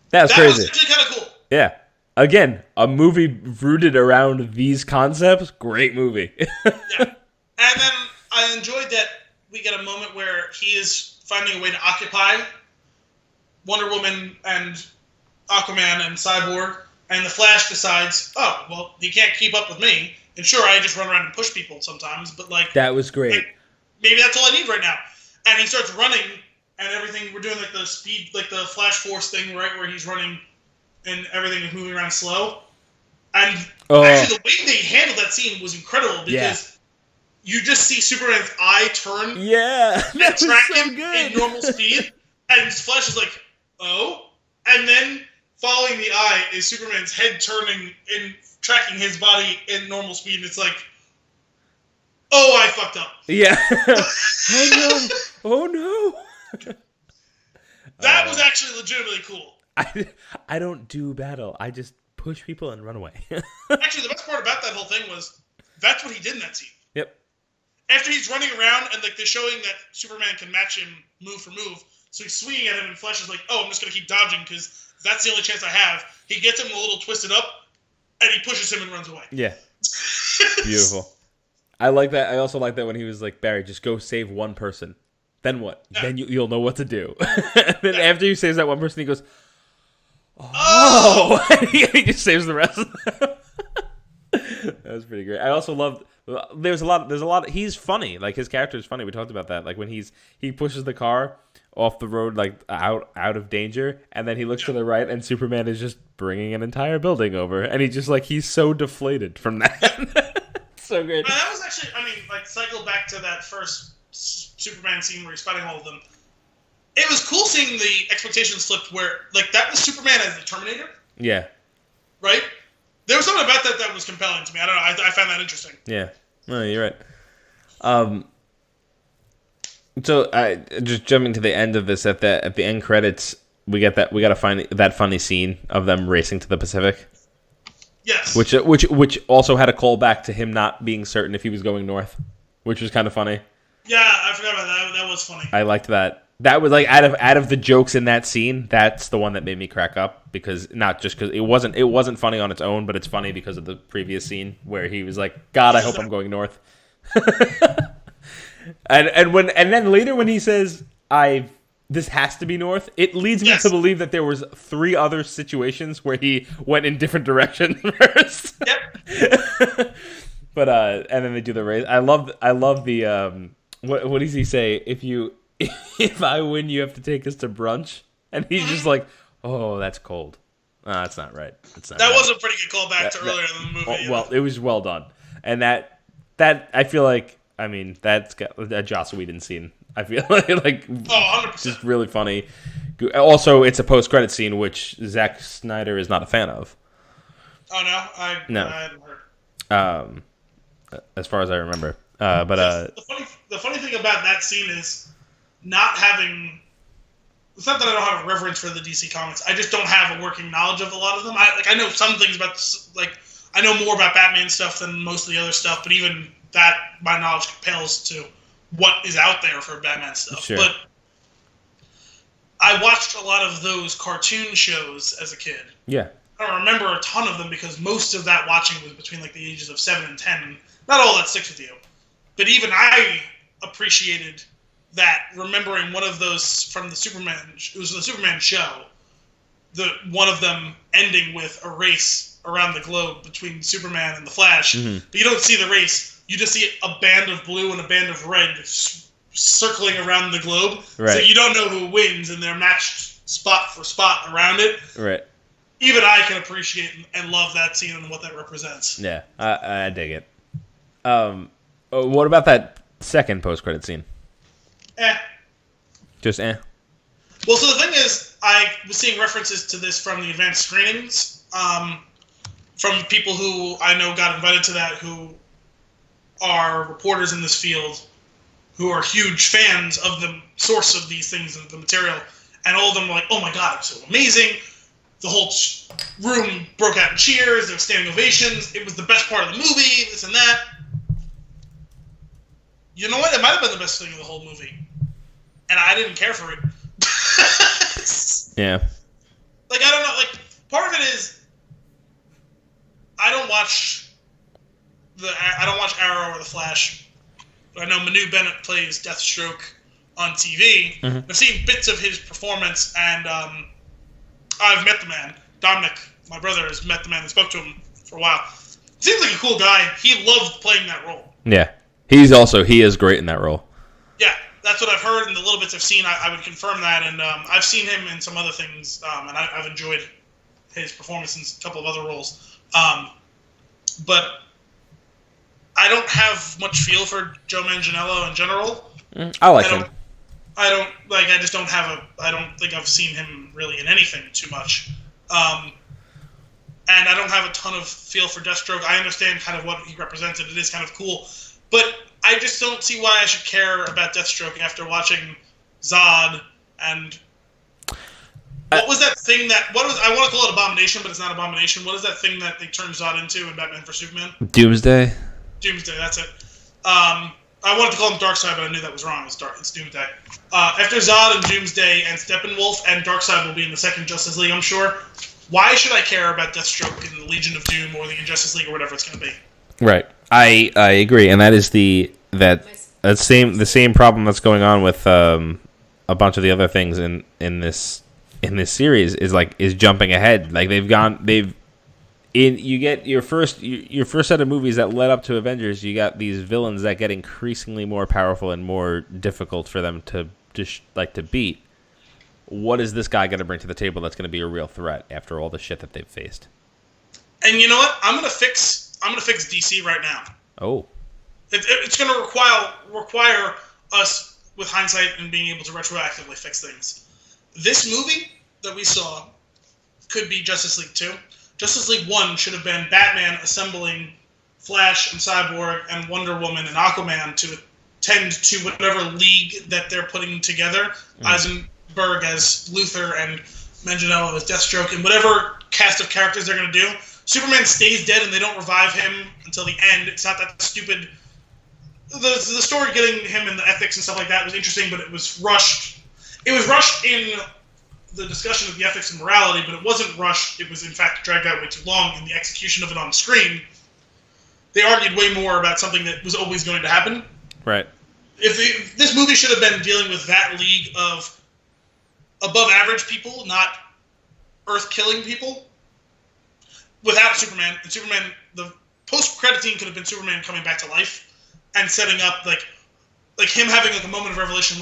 That was crazy. That was actually kind of cool. Yeah. Again, a movie rooted around these concepts. Great movie. Yeah. And then I enjoyed that we get a moment where he is finding a way to occupy Wonder Woman and Aquaman and Cyborg, and the Flash decides, oh, well, he can't keep up with me. And sure, I just run around and push people sometimes, but that was great. Maybe that's all I need right now. And he starts running, and everything, we're doing the speed, the Flash Force thing, right, where he's running and everything is moving around slow. And actually, the way they handled that scene was incredible because you just see Superman's eye turn and track him in normal speed, and Flash is like, oh? And then following the eye is Superman's head turning and tracking his body in normal speed, and it's like, oh, I fucked up. Yeah. Oh no. That was actually legitimately cool. I don't do battle. I just push people and run away. Actually, the best part about that whole thing was that's what he did in that scene. Yep. After he's running around and they're showing that Superman can match him move for move, so he's swinging at him and Flash is like, oh, I'm just going to keep dodging because that's the only chance I have. He gets him a little twisted up and he pushes him and runs away. Yeah. Beautiful. I like that. I also like that when he was like, Barry, just go save one person. Then what? Yeah. Then you'll know what to do. Then after he saves that one person, he goes, oh! He just saves the rest of them. That was pretty great. I also loved. There's a lot. He's funny. His character is funny. We talked about that. When he pushes the car off the road, out of danger, and then he looks to the right, and Superman is just bringing an entire building over, and he's so deflated from that. So great. That was actually, cycle back to that first Superman scene where he's fighting all of them. It was cool seeing the expectations flipped where, that was Superman as the Terminator. Yeah. Right? There was something about that was compelling to me. I don't know. I found that interesting. Yeah. No, you're right. So, just jumping to the end of this, at the end credits, we gotta find that funny scene of them racing to the Pacific. Yes. Which also had a callback to him not being certain if he was going north, which was kind of funny. Yeah, I forgot about that. That was funny. I liked that. That was out of the jokes in that scene, that's the one that made me crack up, because not just because it wasn't funny on its own, but it's funny because of the previous scene where he was like, God, I hope I'm going north. and then later when he says, this has to be north, it leads me to believe that there was 3 other situations where he went in different directions first. Yep. But and then they do the race. I love the what does he say? if I win, you have to take us to brunch. And he's just like, oh, that's cold. That's not right. That's not that right. was a pretty good callback to earlier in the movie. Well, it was well done. And that I feel like, I mean, that's got a Joss Whedon scene. I feel like 100%. Just really funny. Also, it's a post-credit scene, which Zack Snyder is not a fan of. Oh, no? I hadn't heard. As far as I remember. The funny thing about that scene is not having... It's not that I don't have a reverence for the DC comics. I just don't have a working knowledge of a lot of them. I know some things about... I know more about Batman stuff than most of the other stuff, but even that, my knowledge pales to what is out there for Batman stuff. Sure. But I watched a lot of those cartoon shows as a kid. Yeah. I don't remember a ton of them because most of that watching was between the ages of 7 and 10. Not all that sticks with you. But even I appreciated that, remembering one of those from the Superman... It was the Superman show. One of them ending with a race around the globe between Superman and the Flash. Mm-hmm. But you don't see the race. You just see a band of blue and a band of red circling around the globe. Right. So you don't know who wins, and they're matched spot for spot around it. Right. Even I can appreciate and love that scene and what that represents. Yeah, I dig it. What about that second post-credit scene? Just Well, so the thing is, I was seeing references to this from the advanced screenings, from people who I know got invited to that, who are reporters in this field, who are huge fans of the source of these things and the material, and all of them were like, oh my god, it was so amazing. The whole room broke out in cheers, there were standing ovations, it was the best part of the movie, this and that. You know what? It might have been the best thing of the whole movie. And I didn't care for it. Yeah. I don't know. Part of it is I don't watch Arrow or The Flash. But I know Manu Bennett plays Deathstroke on TV. Mm-hmm. I've seen bits of his performance, and I've met the man. Dominic, my brother, has met the man and spoke to him for a while. Seems like a cool guy. He loved playing that role. Yeah. He is great in that role. Yeah, that's what I've heard, and the little bits I've seen, I would confirm that. And I've seen him in some other things, and I've enjoyed his performance in a couple of other roles. But I don't have much feel for Joe Manganiello in general. I like him. I just don't have I don't think I've seen him really in anything too much. And I don't have a ton of feel for Deathstroke. I understand kind of what he represented. It is kind of cool. But I just don't see why I should care about Deathstroke after watching Zod and... What was that thing I want to call it Abomination, but it's not Abomination. What is that thing that they turned Zod into in Batman v Superman? Doomsday, that's it. I wanted to call him Darkseid, but I knew that was wrong. It's Doomsday. After Zod and Doomsday and Steppenwolf, and Darkseid will be in the second Justice League, I'm sure. Why should I care about Deathstroke in the Legion of Doom or the Injustice League or whatever it's going to be? Right. I agree, and that is the same problem that's going on with a bunch of the other things in this series is jumping ahead. You get your first set of movies that led up to Avengers. You got these villains that get increasingly more powerful and more difficult for them to beat. What is this guy going to bring to the table that's going to be a real threat after all the shit that they've faced? And you know what? I'm gonna fix DC right now. Oh. It's going to require us, with hindsight and being able to retroactively fix things. This movie that we saw could be Justice League 2. Justice League 1 should have been Batman assembling Flash and Cyborg and Wonder Woman and Aquaman to tend to whatever league that they're putting together. Eisenberg as Luthor and Manganiello as Deathstroke, and whatever cast of characters they're going to do. Superman stays dead and they don't revive him until the end. It's not that stupid. The story getting him and the ethics and stuff like that was interesting, but it was rushed. It was rushed in the discussion of the ethics and morality, but it wasn't rushed. It was, in fact, dragged out way too long in the execution of it on screen. They argued way more about something that was always going to happen. Right. If this movie should have been dealing with that league of above-average people, not Earth-killing people, without Superman. And Superman, the post-credit scene could have been Superman coming back to life and setting up, like him having a moment of revelation,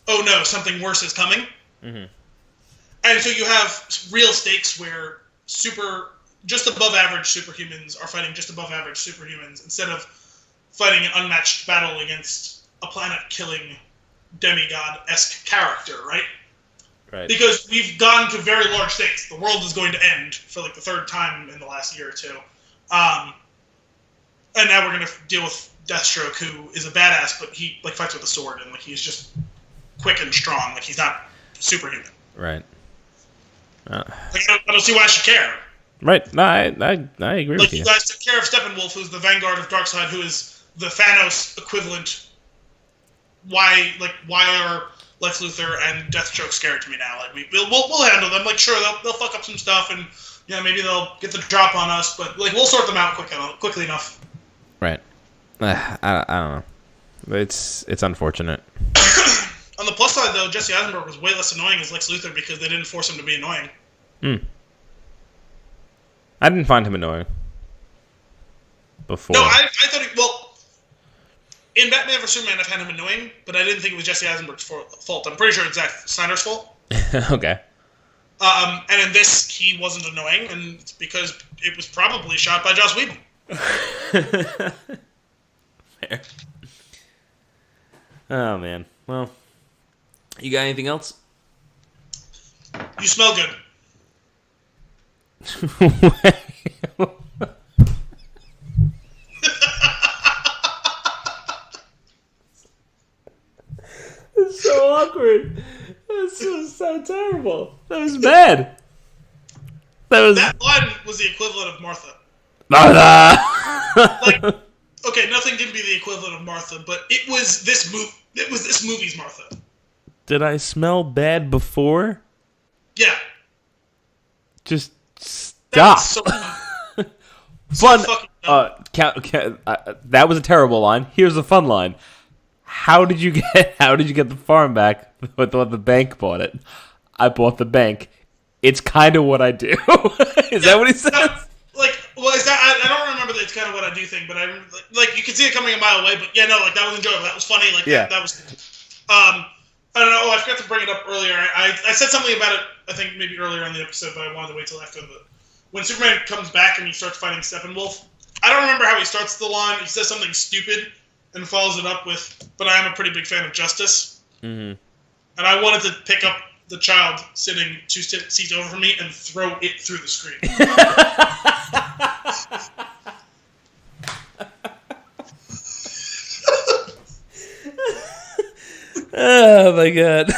oh no, something worse is coming. Mm-hmm. And so you have real stakes where just above average superhumans are fighting just above average superhumans instead of fighting an unmatched battle against a planet-killing demigod-esque character, right? Right. Because we've gone to very large stakes. The world is going to end for like the third time in the last year or two. And now we're going to deal with Deathstroke, who is a badass, but he like fights with a sword, and like he's just quick and strong. Like he's not superhuman. Right. Like, I don't see why I should care. Right. No, I agree with you. You guys took care of Steppenwolf, who's the vanguard of Darkseid, who is the Thanos equivalent. Why are Lex Luthor and Deathstroke scared to me now? Like we'll handle them. Like sure, they'll fuck up some stuff, and maybe they'll get the drop on us, but like we'll sort them out quickly enough. Right. I don't know. It's unfortunate. On the plus side, though, Jesse Eisenberg was way less annoying as Lex Luthor because they didn't force him to be annoying. I didn't find him annoying before. No, I thought in Batman vs Superman, I found him annoying, but I didn't think it was Jesse Eisenberg's fault. I'm pretty sure it's Zack Snyder's fault. Okay. And in this, he wasn't annoying, and it's because it was probably shot by Joss Whedon. Fair. Oh, man. Well, you got anything else? You smell good. It's so awkward. That's so terrible. That was bad. That line was the equivalent of Martha. Martha! Like, okay, nothing can be the equivalent of Martha, but it was this movie's Martha. Did I smell bad before? Yeah. Just stop. So Fun. So that was a terrible line. Here's a fun line. How did you get the farm back with the bank bought it? I bought the bank. It's kind of what I do. Is that what he says? I don't remember the it's kind of what I do thing, but I like you can see it coming a mile away. But yeah, no, like that was enjoyable. That was funny. Like yeah. that was. I don't know. I forgot to bring it up earlier. I said something about it. I think maybe earlier in the episode, but I wanted to wait till after when Superman comes back and he starts fighting Steppenwolf. I don't remember how he starts the line. He says something stupid and follows it up with, "But I am a pretty big fan of justice." Mm-hmm. And I wanted to pick up the child sitting 2 seats over from me and throw it through the screen. Oh my god.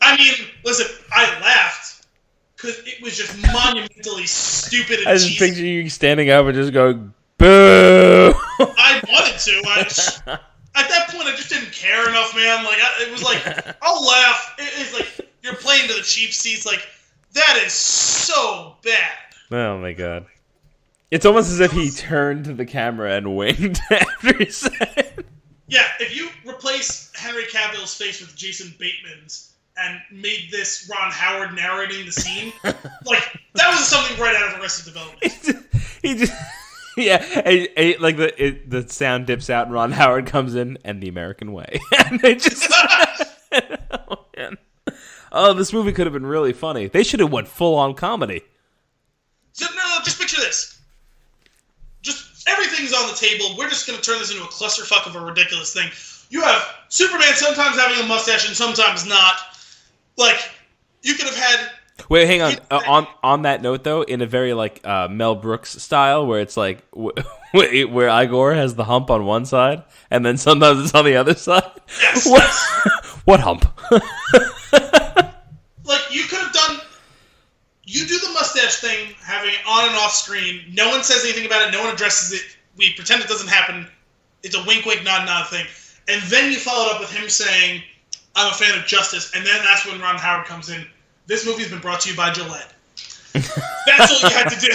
I mean, listen, I laughed because it was just monumentally stupid and I just cheesy. picture you standing up and just going, boo! I wanted to. At that point, I just didn't care enough, man. Like, it was like, I'll laugh. It's like, you're playing to the cheap seats. Like, that is so bad. Oh my god. It's almost as if he turned to the camera and winked after he said it. Yeah, if you replace Henry Cavill's face with Jason Bateman's and made this Ron Howard narrating the scene, like, that was something right out of Arrested Development. He just yeah, like the sound dips out and Ron Howard comes in and the American way. And they just oh, man. Oh, this movie could have been really funny. They should have went full on comedy. So, no, just picture this. Just everything's on the table. We're just going to turn this into a clusterfuck of a ridiculous thing. You have Superman sometimes having a mustache and sometimes not. Like, you could have had... Wait, hang on. On that note, though, in a very, like, Mel Brooks style, where it's like, where Igor has the hump on one side, and then sometimes it's on the other side? Yes. What hump? Like, you could have done... You do the mustache thing, having it on and off screen. No one says anything about it. No one addresses it. We pretend it doesn't happen. It's a wink, wink, nod, nod thing. And then you follow it up with him saying, "I'm a fan of justice." And then that's when Ron Howard comes in. This movie's been brought to you by Gillette. That's all you had to do.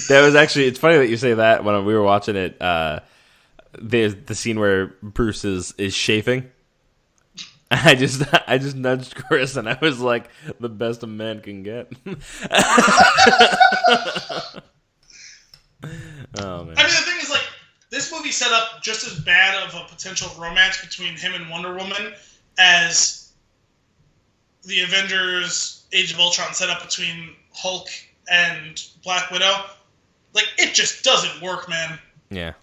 That was actually... It's funny that you say that. When we were watching it, there's the scene where Bruce is chafing. I just nudged Chris and I was like, the best a man can get. Oh, man. I mean, the thing is, like, this movie set up just as bad of a potential romance between him and Wonder Woman as the Avengers Age of Ultron setup between Hulk and Black Widow, like, it just doesn't work, man. Yeah.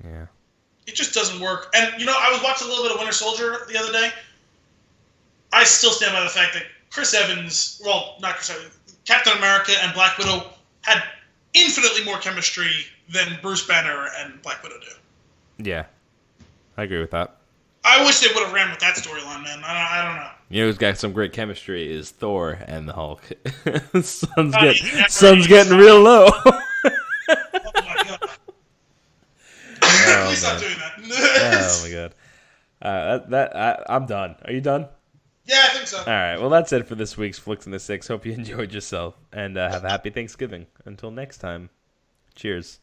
Yeah. It just doesn't work. And, you know, I was watching a little bit of Winter Soldier the other day. I still stand by the fact that Chris Evans, well, not Chris Evans, Captain America and Black Widow had infinitely more chemistry than Bruce Banner and Black Widow do. Yeah. I agree with that. I wish they would have ran with that storyline, man. I don't know. You know who's got some great chemistry is Thor and the Hulk. Sun's getting real low. Oh my god. Please stop doing that. Oh my god. I'm done. Are you done? Yeah, I think so. All right. Well, that's it for this week's Flix in the Six. Hope you enjoyed yourself and have a happy Thanksgiving. Until next time, cheers.